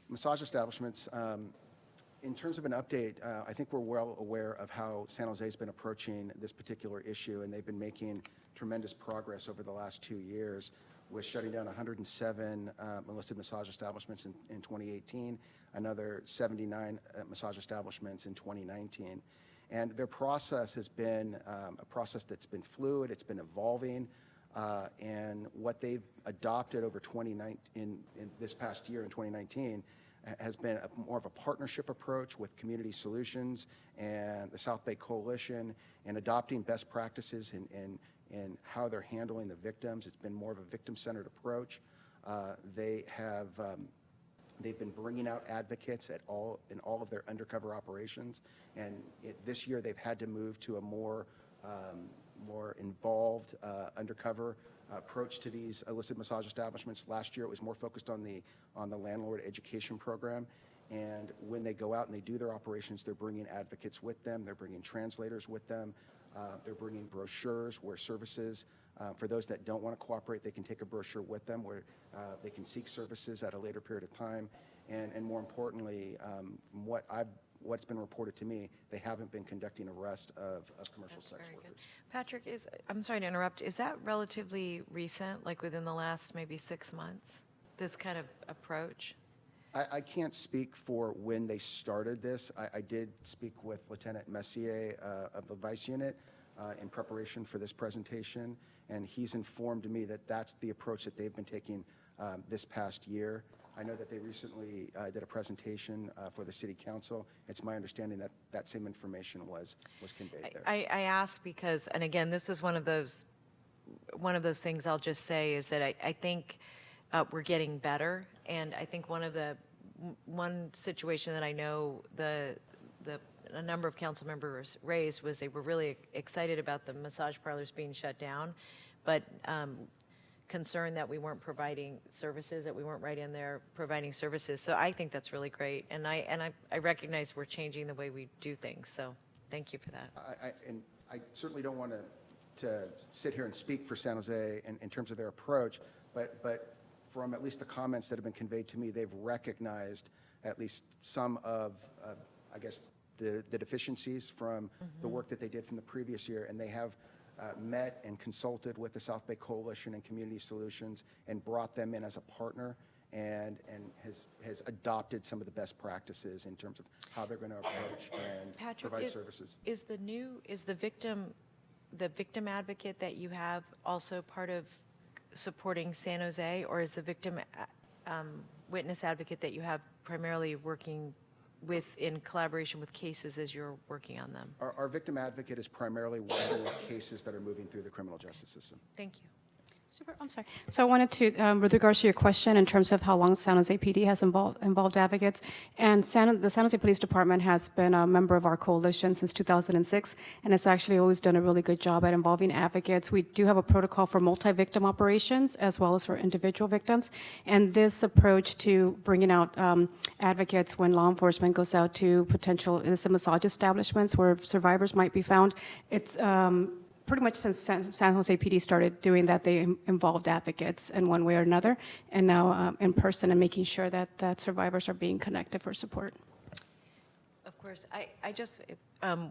Massage establishments, in terms of an update, I think we're well aware of how San Jose's been approaching this particular issue, and they've been making tremendous progress over the last 2 years, with shutting down 107 enlisted massage establishments in 2018, another 79 massage establishments in 2019. And their process has been a process that's been fluid, it's been evolving, and what they've adopted over in this past year in 2019 has been more of a partnership approach with Community Solutions and the South Bay Coalition, and adopting best practices in how they're handling the victims. It's been more of a victim-centered approach. They've been bringing out advocates in all of their undercover operations, and this year they've had to move to a more involved undercover approach to these illicit massage establishments. Last year it was more focused on the landlord education program, and when they go out and they do their operations, they're bringing advocates with them, they're bringing translators with them, they're bringing brochures where services, for those that don't want to cooperate, they can take a brochure with them where they can seek services at a later period of time, and more importantly, from what's been reported to me, they haven't been conducting arrest of commercial sex workers.
Good. Patrick, I'm sorry to interrupt, is that relatively recent, like within the last maybe 6 months, this kind of approach?
I can't speak for when they started this. I did speak with Lieutenant Messier of the Vice Unit in preparation for this presentation, and he's informed me that that's the approach that they've been taking this past year. I know that they recently did a presentation for the City Council. It's my understanding that that same information was conveyed there.
I ask because, and again, this is one of those one of those things I'll just say is that I think we're getting better. And I think one situation that I know a number of council members raised was they were really excited about the massage parlors being shut down, but concerned that we weren't providing services, that we weren't right in there providing services. So I think that's really great. And I recognize we're changing the way we do things. So thank you for that.
I certainly don't want to sit here and speak for San Jose in terms of their approach, but from at least the comments that have been conveyed to me, they've recognized at least some of, I guess, the deficiencies from the work that they did from the previous year, and they have met and consulted with the South Bay Coalition and Community Solutions and brought them in as a partner, and has adopted some of the best practices in terms of how they're going to approach and provide services.
Is the victim advocate that you have also part of supporting San Jose, or is the victim witness advocate that you have primarily working in collaboration with cases as you're working on them?
Our victim advocate is primarily working with cases that are moving through the criminal justice system.
Thank you.
Super, I'm sorry. So I wanted to, with regards to your question in terms of how long San Jose PD has involved advocates, and the San Jose Police Department has been a member of our coalition since 2006, and it's actually always done a really good job at involving advocates. We do have a protocol for multi-victim operations as well as for individual victims, and this approach to bringing out advocates when law enforcement goes out to potential massage establishments where survivors might be found, it's pretty much since San Jose PD started doing that, they involved advocates in one way or another, and now in person, and making sure that survivors are being connected for support.
Of course, I just,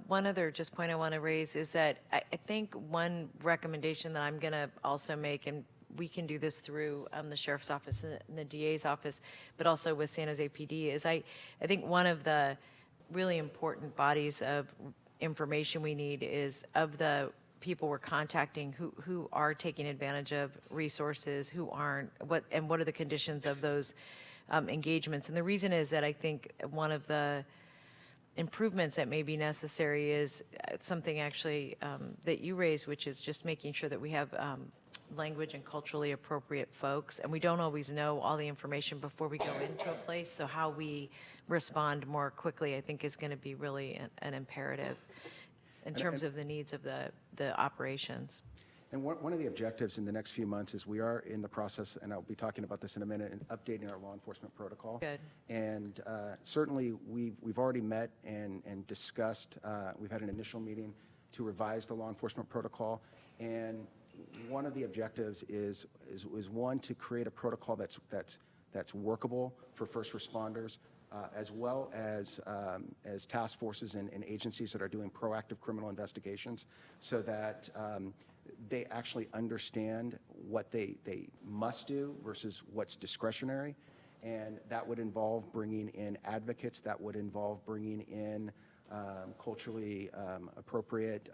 one other just point I want to raise is that I think one recommendation that I'm going to also make, and we can do this through the Sheriff's Office and the DA's office, but also with San Jose PD, is I think one of the really important bodies of information we need is of the people we're contacting who are taking advantage of resources, who aren't, what are the conditions of those engagements. And the reason is that I think one of the improvements that may be necessary is something actually that you raised, which is just making sure that we have language and culturally appropriate folks. And we don't always know all the information before we go into a place, so how we respond more quickly, I think, is going to be really an imperative in terms of the needs of the operations.
And one of the objectives in the next few months is we are in the process, and I'll be talking about this in a minute, in updating our law enforcement protocol.
Good.
And certainly we've already met and discussed, we've had an initial meeting to revise the law enforcement protocol. And one of the objectives is one, to create a protocol that's workable for first responders, as well as task forces and agencies that are doing proactive criminal investigations, so that they actually understand what they must do versus what's discretionary. And that would involve bringing in advocates, that would involve bringing in culturally appropriate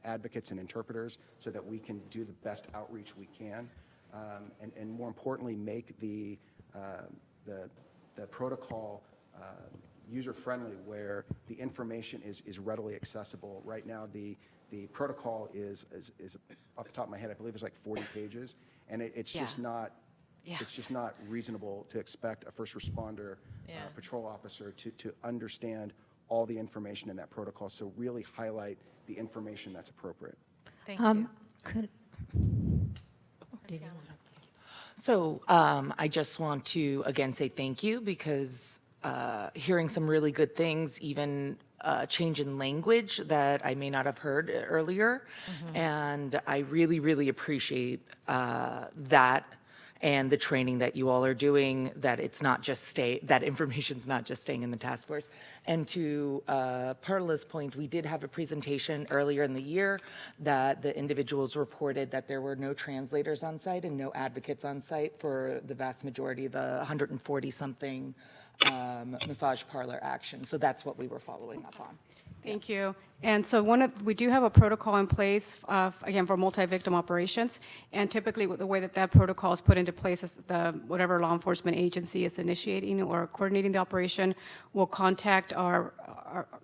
advocates and interpreters, so that we can do the best outreach we can, and more importantly, make the protocol user-friendly, where the information is readily accessible. Right now, the protocol is off the top of my head, I believe it's like 40 pages, and it's just not it's just not reasonable to expect a first responder patrol officer to understand all the information in that protocol. So really highlight the information that's appropriate.
Thank you.
So I just want to again say thank you, because hearing some really good things, even change in language that I may not have heard earlier. And I really, really appreciate that, and the training that you all are doing, that it's not just that information's not just staying in the task force. And to Perla's point, we did have a presentation earlier in the year that the individuals reported that there were no translators on site and no advocates on site for the vast majority of the 140-something massage parlor action. So that's what we were following up on.
Thank you. And so we do have a protocol in place, again, for multi-victim operations. And typically, the way that protocol is put into place is whatever law enforcement agency is initiating or coordinating the operation will contact our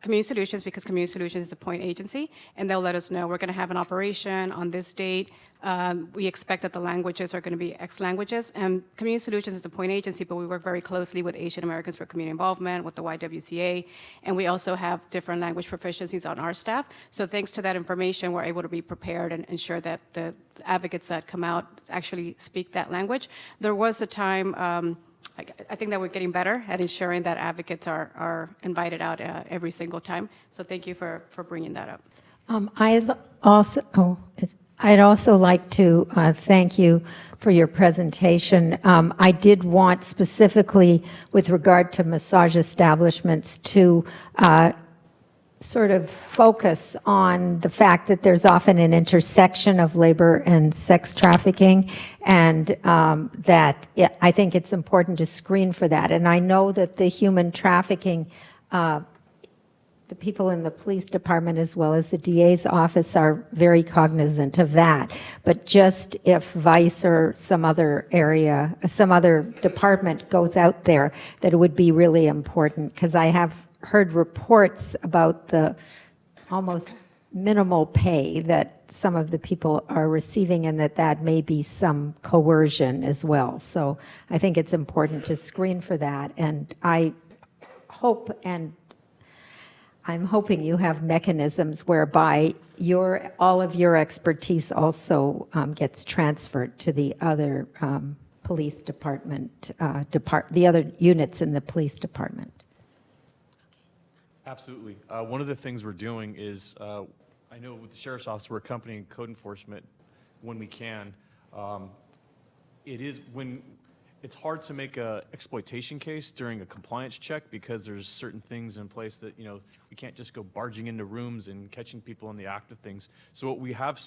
Community Solutions, because Community Solutions is the point agency, and they'll let us know we're going to have an operation on this date. We expect that the languages are going to be X languages. And Community Solutions is a point agency, but we work very closely with Asian Americans for Community Involvement, with the YWCA, and we also have different language proficiencies on our staff. So thanks to that information, we're able to be prepared and ensure that the advocates that come out actually speak that language. There was a time, I think that we're getting better at ensuring that advocates are invited out every single time. So thank you for bringing that up.
I'd also like to thank you for your presentation. I did want specifically with regard to massage establishments to sort of focus on the fact that there's often an intersection of labor and sex trafficking, and that I think it's important to screen for that. And I know that the human trafficking the people in the police department as well as the DA's office are very cognizant of that. But just if Vice or some other area, some other department goes out there, that it would be really important, because I have heard reports about the almost minimal pay that some of the people are receiving, and that may be some coercion as well. So I think it's important to screen for that. And I hope, and I'm hoping you have mechanisms whereby all of your expertise also gets transferred to the other police department, the other units in the police department.
Absolutely. One of the things we're doing is, I know with the Sheriff's Office, we're accompanying code enforcement when we can. It's hard to make a exploitation case during a compliance check because there's certain things in place that, we can't just go barging into rooms and catching people in the act of things. So what we have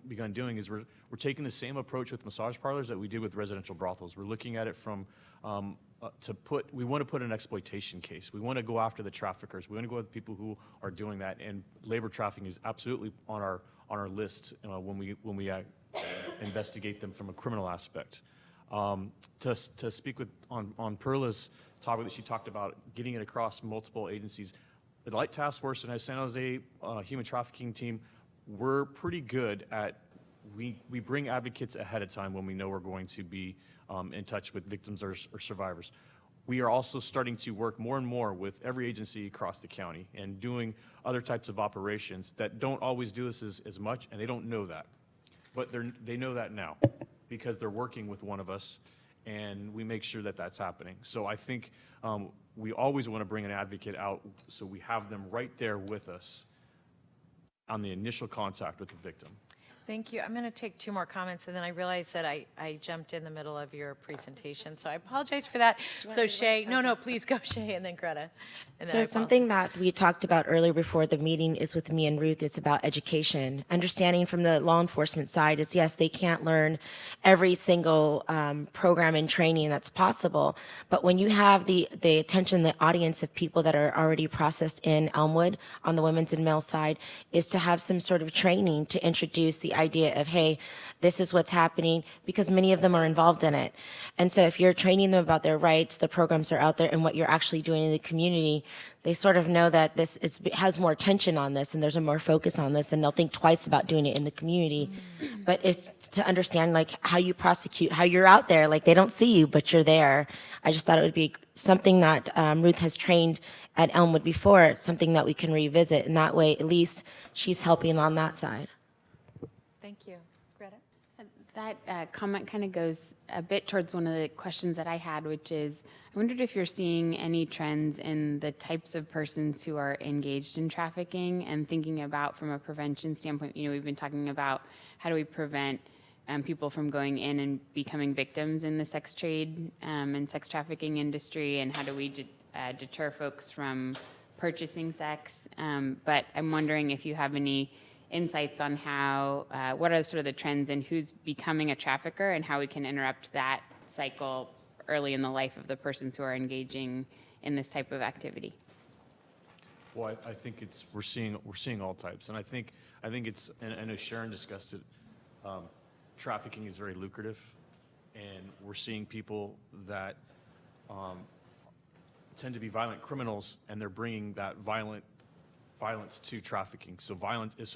begun doing is we're taking the same approach with massage parlors that we did with residential brothels. We're looking at it from we want to put an exploitation case. We want to go after the traffickers. We want to go after the people who are doing that. And labor trafficking is absolutely on our list when we investigate them from a criminal aspect. To speak on Perla's topic that she talked about, getting it across multiple agencies, the Light Task Force and our San Jose human trafficking team, we're pretty good at, we bring advocates ahead of time when we know we're going to be in touch with victims or survivors. We are also starting to work more and more with every agency across the county and doing other types of operations that don't always do this as much, and they don't know that. But they know that now, because they're working with one of us, and we make sure that that's happening. So I think we always want to bring an advocate out so we have them right there with us on the initial contact with the victim.
Thank you. I'm going to take two more comments, and then I realized that I jumped in the middle of your presentation, so I apologize for that. So Shay, no, please go Shay, and then Greta. And
So something that we talked about earlier before the meeting is with me and Ruth, it's about education. Understanding from the law enforcement side is, yes, they can't learn every single program and training that's possible, but when you have the attention, the audience of people that are already processed in Elmwood on the women's and male side, is to have some sort of training to introduce the idea of, hey, this is what's happening, because many of them are involved in it. And so if you're training them about their rights, the programs are out there, and what you're actually doing in the community, they sort of know that it has more attention on this, and there's a more focus on this, and they'll think twice about doing it in the community. But it's to understand like how you prosecute, how you're out there, like they don't see you, but you're there. I just thought it would be something that Ruth has trained at Elmwood before, something that we can revisit, and that way at least she's helping on that side.
Thank you. Greta?
That comment kind of goes a bit towards one of the questions that I had, which is, I wondered if you're seeing any trends in the types of persons who are engaged in trafficking, and thinking about from a prevention standpoint, we've been talking about how do we prevent people from going in and becoming victims in the sex trade and sex trafficking industry, and how do we deter folks from purchasing sex. But I'm wondering if you have any insights on how, what are sort of the trends in who's becoming a trafficker and how we can interrupt that cycle early in the life of the persons who are engaging in this type of activity.
Well, I think we're seeing all types, and I think it's, and I know Sharon discussed it. Trafficking is very lucrative, and we're seeing people that tend to be violent criminals, and they're bringing that violence to trafficking. So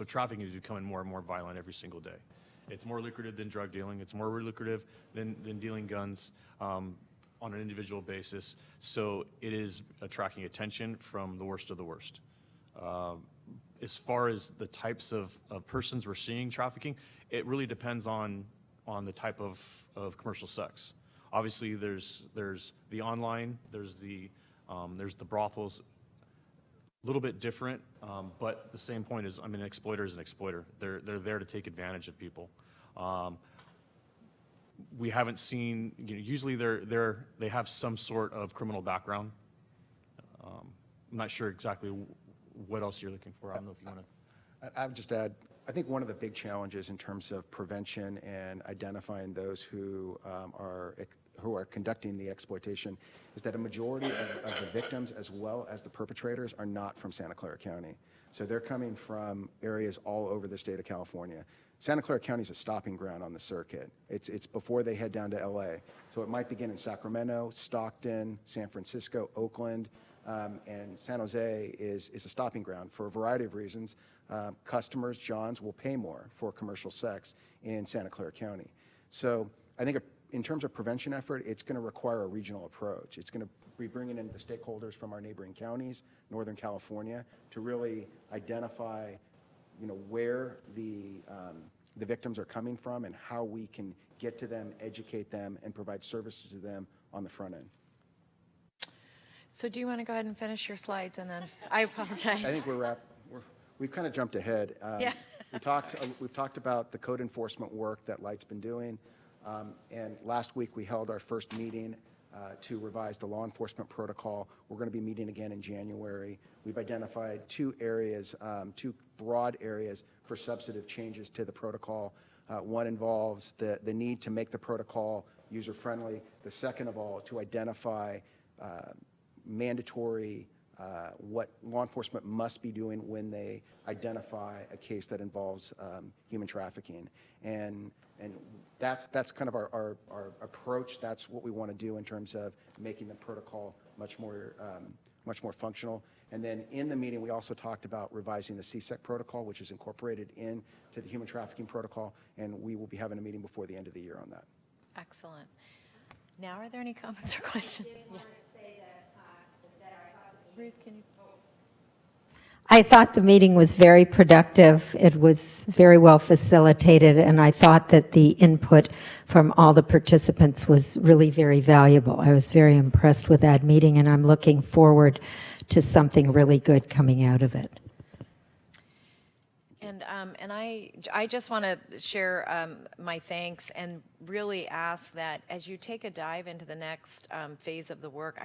trafficking is becoming more and more violent every single day, It's more lucrative than drug dealing. It's more lucrative than dealing guns on an individual basis. So it is attracting attention from the worst of the worst. As far as the types of persons we're seeing trafficking, it really depends on the type of commercial sex. Obviously, there's the online, there's the brothels. A little bit different, but the same point is, I mean, an exploiter is an exploiter. They're there to take advantage of people. We haven't seen, usually they have some sort of criminal background. I'm not sure exactly what else you're looking for. I don't know if you want to.
I would just add, I think one of the big challenges in terms of prevention and identifying those who are conducting the exploitation is that a majority of the victims as well as the perpetrators are not from Santa Clara County. So they're coming from areas all over the state of California. Santa Clara County is a stopping ground on the circuit. It's before they head down to LA. So it might begin in Sacramento, Stockton, San Francisco, Oakland, and San Jose is a stopping ground for a variety of reasons. Customers, Johns, will pay more for commercial sex in Santa Clara County. So I think in terms of prevention effort, it's going to require a regional approach. It's going to be bringing in the stakeholders from our neighboring counties, Northern California, to really identify, where the victims are coming from and how we can get to them, educate them, and provide services to them on the front end.
So do you want to go ahead and finish your slides, and then I apologize.
I think we've kind of jumped ahead.
Yeah.
We've talked about the code enforcement work that Light's been doing. And last week we held our first meeting to revise the law enforcement protocol. We're going to be meeting again in January. We've identified two broad areas for substantive changes to the protocol. One involves the need to make the protocol user-friendly. The second of all, to identify mandatory what law enforcement must be doing when they identify a case that involves human trafficking. And that's kind of our approach. That's what we want to do in terms of making the protocol much more functional. And then in the meeting, we also talked about revising the CSEC protocol, which is incorporated into the human trafficking protocol, and we will be having a meeting before the end of the year on that.
Excellent. Now, are there any comments or questions? Yeah. Ruth, can you?
I thought the meeting was very productive. It was very well facilitated, and I thought that the input from all the participants was really very valuable. I was very impressed with that meeting, and I'm looking forward to something really good coming out of it.
And I just want to share my thanks and really ask that as you take a dive into the next phase of the work,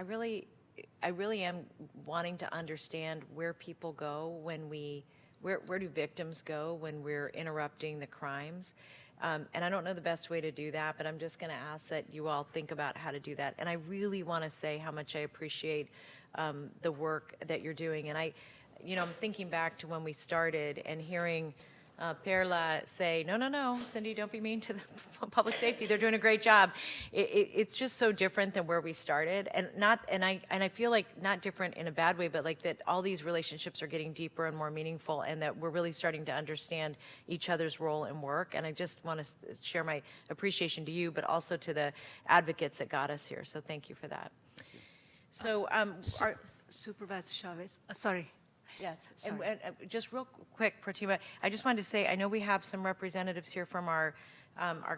I really am wanting to understand where people go when where do victims go when we're interrupting the crimes? And I don't know the best way to do that, but I'm just going to ask that you all think about how to do that. And I really want to say how much I appreciate the work that you're doing. And I'm thinking back to when we started and hearing Perla say, no, Cindy, don't be mean to the public safety. They're doing a great job. It's just so different than where we started, and I feel like not different in a bad way, but like that all these relationships are getting deeper and more meaningful, and that we're really starting to understand each other's role and work. And I just want to share my appreciation to you, but also to the advocates that got us here. So thank you for that. So,
Supervisor Chavez, sorry.
Yes, and just real quick, Pratima, I just wanted to say, I know we have some representatives here from our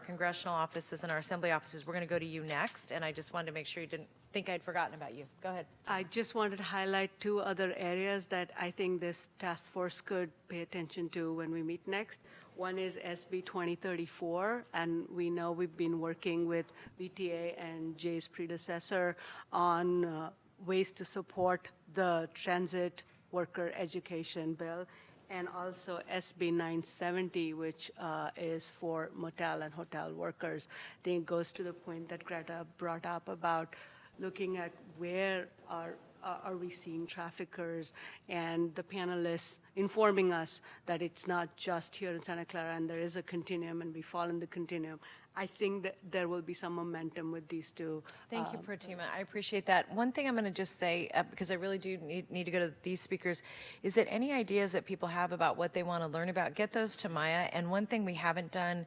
congressional offices and our assembly offices. We're going to go to you next, and I just wanted to make sure you didn't think I'd forgotten about you. Go ahead.
I just wanted to highlight two other areas that I think this task force could pay attention to when we meet next. One is SB 2034, and we know we've been working with VTA and Jay's predecessor on ways to support the transit worker education bill, and also SB 970, which is for motel and hotel workers. I think it goes to the point that Greta brought up about looking at where our are we seeing traffickers, and the panelists informing us that it's not just here in Santa Clara and there is a continuum and we fall in the continuum. I think that there will be some momentum with these two.
Thank you, Pratima. I appreciate that. One thing I'm going to just say, because I really do need to go to these speakers, is that any ideas that people have about what they want to learn about, get those to Maya. And one thing we haven't done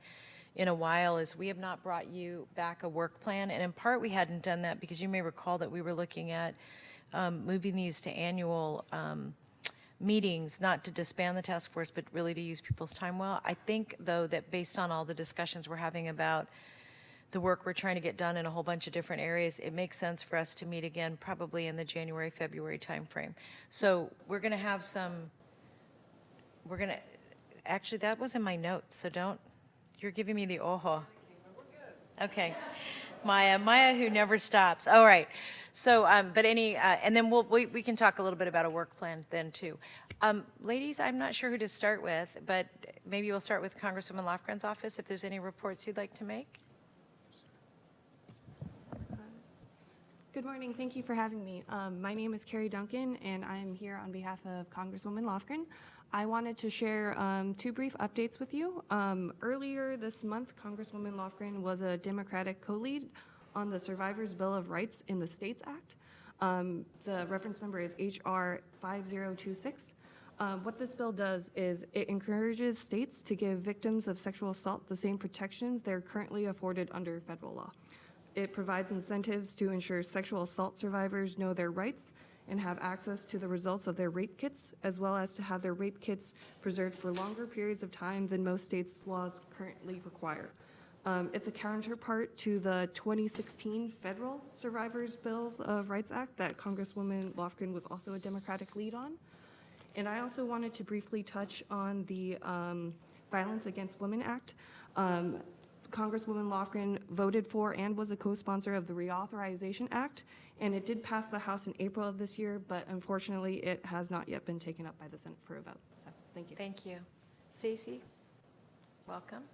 in a while is we have not brought you back a work plan. And in part, we hadn't done that because you may recall that we were looking at moving these to annual meetings, not to disband the task force, but really to use people's time well. I think, though, that based on all the discussions we're having about the work we're trying to get done in a whole bunch of different areas, it makes sense for us to meet again probably in the January, February timeframe. So we're going to have actually, that was in my notes, so you're giving me the ojo. Okay. Maya who never stops. All right. So, and then we can talk a little bit about a work plan then too. Ladies, I'm not sure who to start with, but maybe we'll start with Congresswoman Lofgren's office if there's any reports you'd like to make.
Good morning. Thank you for having me. My name is Carrie Duncan, and I am here on behalf of Congresswoman Lofgren. I wanted to share 2 brief updates with you. Earlier this month, Congresswoman Lofgren was a Democratic co-lead on the Survivors' Bill of Rights in the States Act. The reference number is HR 5026. What this bill does is it encourages states to give victims of sexual assault the same protections they're currently afforded under federal law. It provides incentives to ensure sexual assault survivors know their rights and have access to the results of their rape kits, as well as to have their rape kits preserved for longer periods of time than most states' laws currently require. It's a counterpart to the 2016 Federal Survivors' Bills of Rights Act that Congresswoman Lofgren was also a Democratic lead on. And I also wanted to briefly touch on the Violence Against Women Act. Congresswoman Lofgren voted for and was a co-sponsor of the Reauthorization Act, and it did pass the House in April of this year, but unfortunately it has not yet been taken up by the Senate for a vote. So, thank you.
Thank you. Stacey, welcome.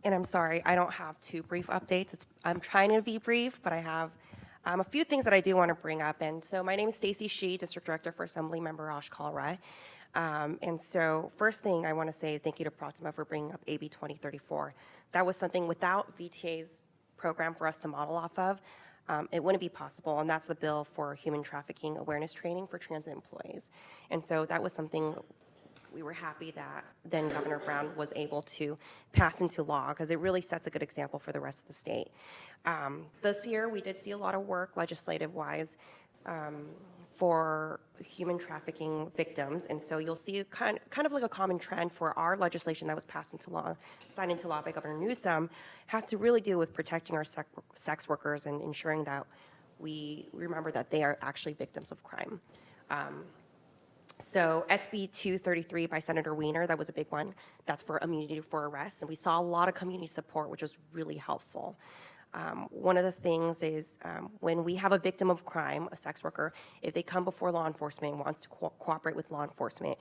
And I'm sorry, I don't have 2 brief updates. I'm trying to be brief, but I have a few things that I do want to bring up. And so my name is Stacey Shee, District Director for Assemblymember Osh-Kalra. And so first thing I want to say is thank you to Pratima for bringing up AB 2034. That was something without VTA's program for us to model off of, it wouldn't be possible. And that's the bill for human trafficking awareness training for transit employees. And so that was something we were happy that then Governor Brown was able to pass into law because it really sets a good example for the rest of the state. This year we did see a lot of work legislative-wise for human trafficking victims, and so you'll see kind of like a common trend for our legislation that was passed into law, signed into law by Governor Newsom, has to really do with protecting our sex workers and ensuring that we remember that they are actually victims of crime. So SB 233 by Senator Wiener, that was a big one. That's for immunity for arrest, and we saw a lot of community support, which was really helpful. One of the things is when we have a victim of crime, a sex worker, if they come before law enforcement and wants to cooperate with law enforcement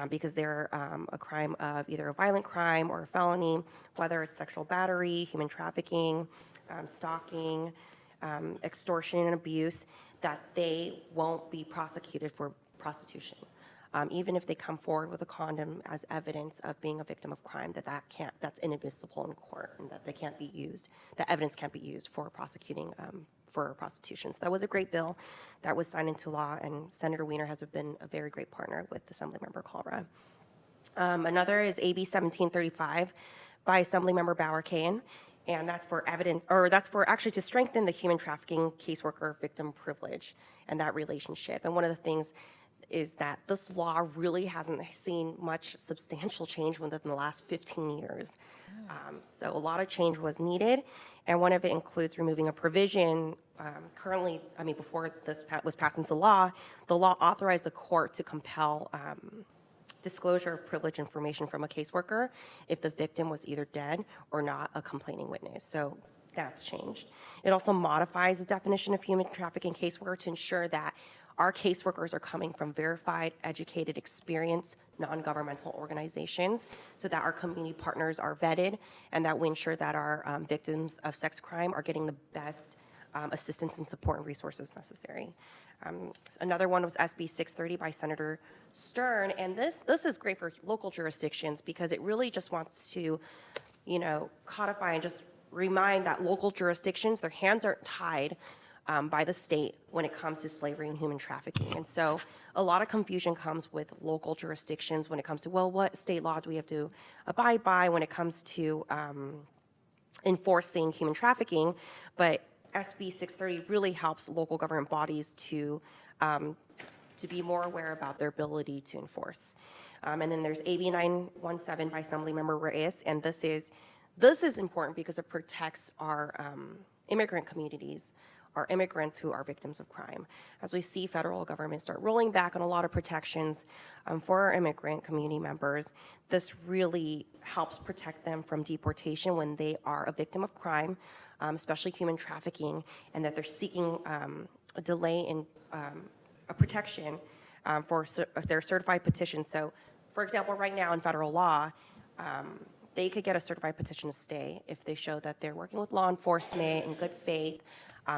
because they're a crime of either a violent crime or a felony, whether it's sexual battery, human trafficking, stalking, extortion and abuse, that they won't be prosecuted for prostitution. Even if they come forward with a condom as evidence of being a victim of crime, that's inadmissible in court, and that they can't be used, that evidence can't be used for prosecuting for prostitution. So that was a great bill that was signed into law, and Senator Wiener has been a very great partner with Assemblymember Kalra. Another is AB 1735 by Assemblymember Bauer-Cain, and that's for that's for actually to strengthen the human trafficking caseworker victim privilege and that relationship. And one of the things is that this law really hasn't seen much substantial change within the last 15 years. So a lot of change was needed, and one of it includes removing a provision currently, before this was passed into law, the law authorized the court to compel disclosure of privileged information from a caseworker if the victim was either dead or not a complaining witness. So that's changed. It also modifies the definition of human trafficking caseworker to ensure that our caseworkers are coming from verified, educated, experienced, non-governmental organizations so that our community partners are vetted and that we ensure that our victims of sex crime are getting the best assistance and support and resources necessary. Another one was SB 630 by Senator Stern, and this is great for local jurisdictions because it really just wants to, codify and just remind that local jurisdictions, their hands aren't tied by the state when it comes to slavery and human trafficking. And so a lot of confusion comes with local jurisdictions when it comes to, well, what state law do we have to abide by when it comes to enforcing human trafficking? But SB 630 really helps local government bodies to be more aware about their ability to enforce. And then there's AB 917 by Assemblymember Reyes, and this is important because it protects our immigrant communities, our immigrants who are victims of crime. As we see federal government start rolling back on a lot of protections for our immigrant community members, this really helps protect them from deportation when they are a victim of crime, especially human trafficking, and that they're seeking a delay in a protection for their certified petition. So, for example, right now in federal law, they could get a certified petition to stay if they show that they're working with law enforcement in good faith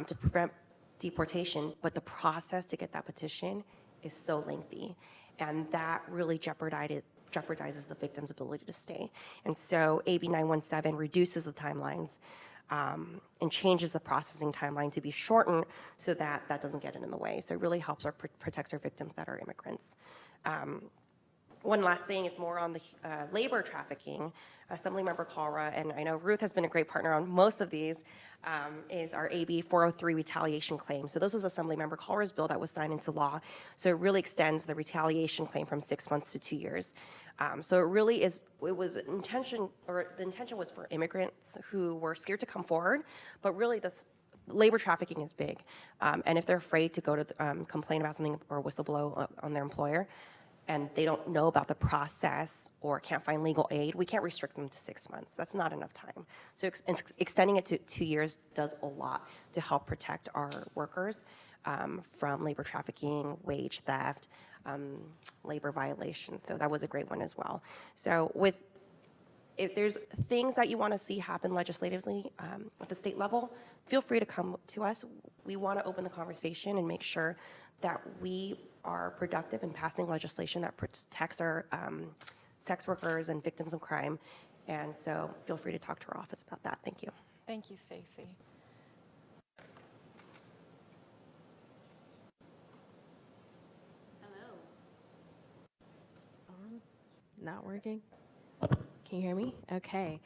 to prevent deportation, but the process to get that petition is so lengthy, and that really jeopardizes the victim's ability to stay. And so AB 917 reduces the timelines and changes the processing timeline to be shortened so that that doesn't get in the way. So it really helps or protects our victims that are immigrants. One last thing is more on the labor trafficking. Assemblymember Kalra, and I know Ruth has been a great partner on most of these, is our AB 403 retaliation claim. So this was Assemblymember Kalra's bill that was signed into law. So it really extends the retaliation claim from 6 months to 2 years. So it really is, the intention was for immigrants who were scared to come forward, but really this labor trafficking is big. And if they're afraid to go to complain about something or whistleblow on their employer, and they don't know about the process or can't find legal aid, we can't restrict them to 6 months. That's not enough time. So extending it to 2 years does a lot to help protect our workers from labor trafficking, wage theft, labor violations. So that was a great one as well. So if there's things that you want to see happen legislatively at the state level, feel free to come to us. We want to open the conversation and make sure that we are productive in passing legislation that protects our sex workers and victims of crime. And so feel free to talk to our office about that. Thank you.
Thank you, Stacy.
Not working? Can you hear me? Okay.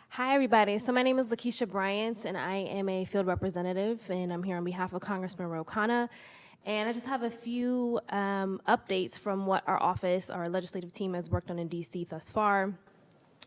Hi, everybody. So my name is Lakeisha Bryant, and I am a field representative, and I'm here on behalf of Congressman Ro Khanna. And I just have a few updates from what our office, our legislative team has worked on in DC thus far.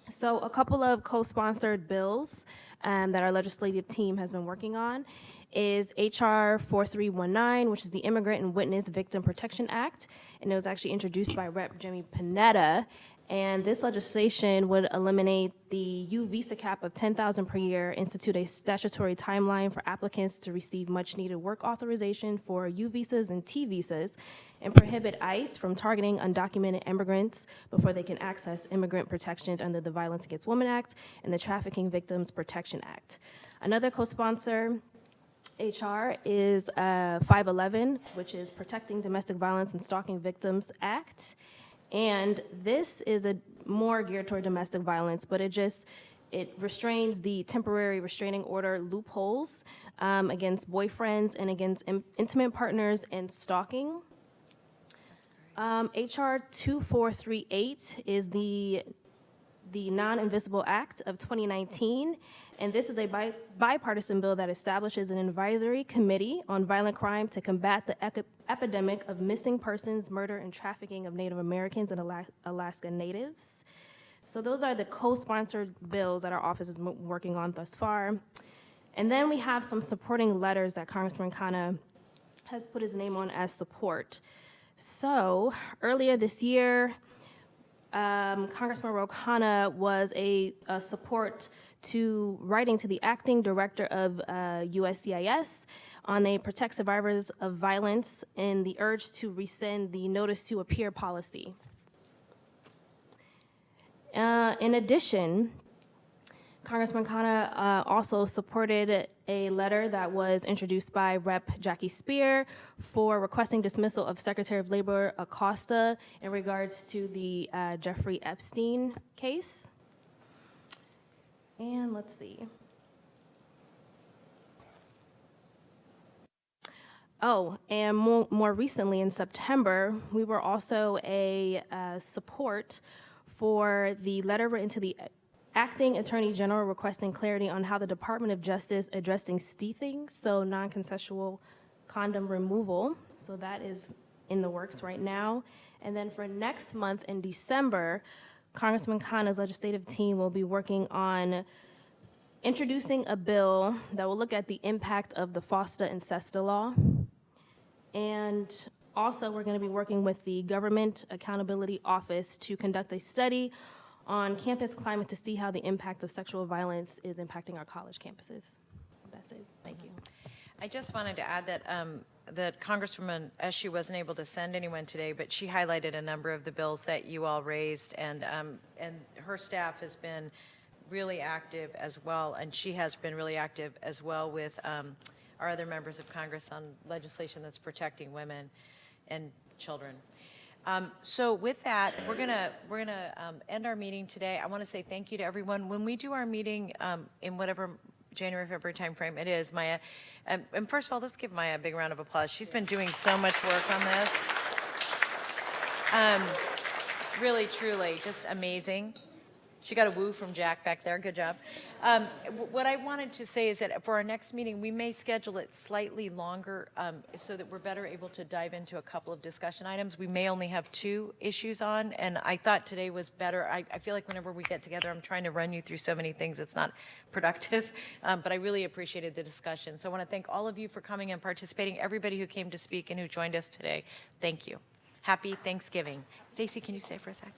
So a couple of co-sponsored bills that our legislative team has been working on is HR 4319, which is the Immigrant and Witness Victim Protection Act, and it was actually introduced by Rep. Jimmy Panetta. And this legislation would eliminate the U visa cap of $10,000 per year, institute a statutory timeline for applicants to receive much-needed work authorization for U visas and T visas, and prohibit ICE from targeting undocumented immigrants before they can access immigrant protection under the Violence Against Women Act and the Trafficking Victims Protection Act. Another co-sponsor HR is 511, which is Protecting Domestic Violence and Stalking Victims Act. And this is a more geared toward domestic violence, but it restrains the temporary restraining order loopholes against boyfriends and against intimate partners and stalking. HR 2438 is the Non-Invisible Act of 2019, and this is a bipartisan bill that establishes an advisory committee on violent crime to combat the epidemic of missing persons, murder, and trafficking of Native Americans and Alaska Natives. So those are the co-sponsored bills that our office is working on thus far. And then we have some supporting letters that Congressman Khanna has put his name on as support. So earlier this year, Congressman Ro Khanna was a support to writing to the acting director of USCIS on a protect survivors of violence and the urge to rescind the notice to appear policy. In addition, Congressman Khanna also supported a letter that was introduced by Rep. Jackie Spear for requesting dismissal of Secretary of Labor Acosta in regards to the Jeffrey Epstein case. And let's see. Oh, and more recently in September, we were also a support for the letter written to the Acting Attorney General requesting clarity on how the Department of Justice addressing steathing, so non-consensual condom removal. So that is in the works right now. And then for next month in December, Congressman Khanna's legislative team will be working on introducing a bill that will look at the impact of the FOSTA and SESTA law. And also, we're going to be working with the Government Accountability Office to conduct a study on campus climate to see how the impact of sexual violence is impacting our college campuses. That's it. Thank you.
I just wanted to add that that Congresswoman Eshu wasn't able to send anyone today, but she highlighted a number of the bills that you all raised, and her staff has been really active as well, and she has been really active as well with our other members of Congress on legislation that's protecting women and children. So with that, we're gonna end our meeting today. I want to say thank you to everyone. When we do our meeting in whatever January, February timeframe it is, Maya, and first of all, let's give Maya a big round of applause. She's been doing so much work on this. Really, truly, just amazing. She got a woo from Jack back there. Good job. What I wanted to say is that for our next meeting, we may schedule it slightly longer so that we're better able to dive into a couple of discussion items. We may only have 2 issues on, and I thought today was better. I feel like whenever we get together, I'm trying to run you through so many things. It's not productive, but I really appreciated the discussion. So I want to thank all of you for coming and participating, everybody who came to speak and who joined us today. Thank you. Happy Thanksgiving. Stacy, can you stay for a sec?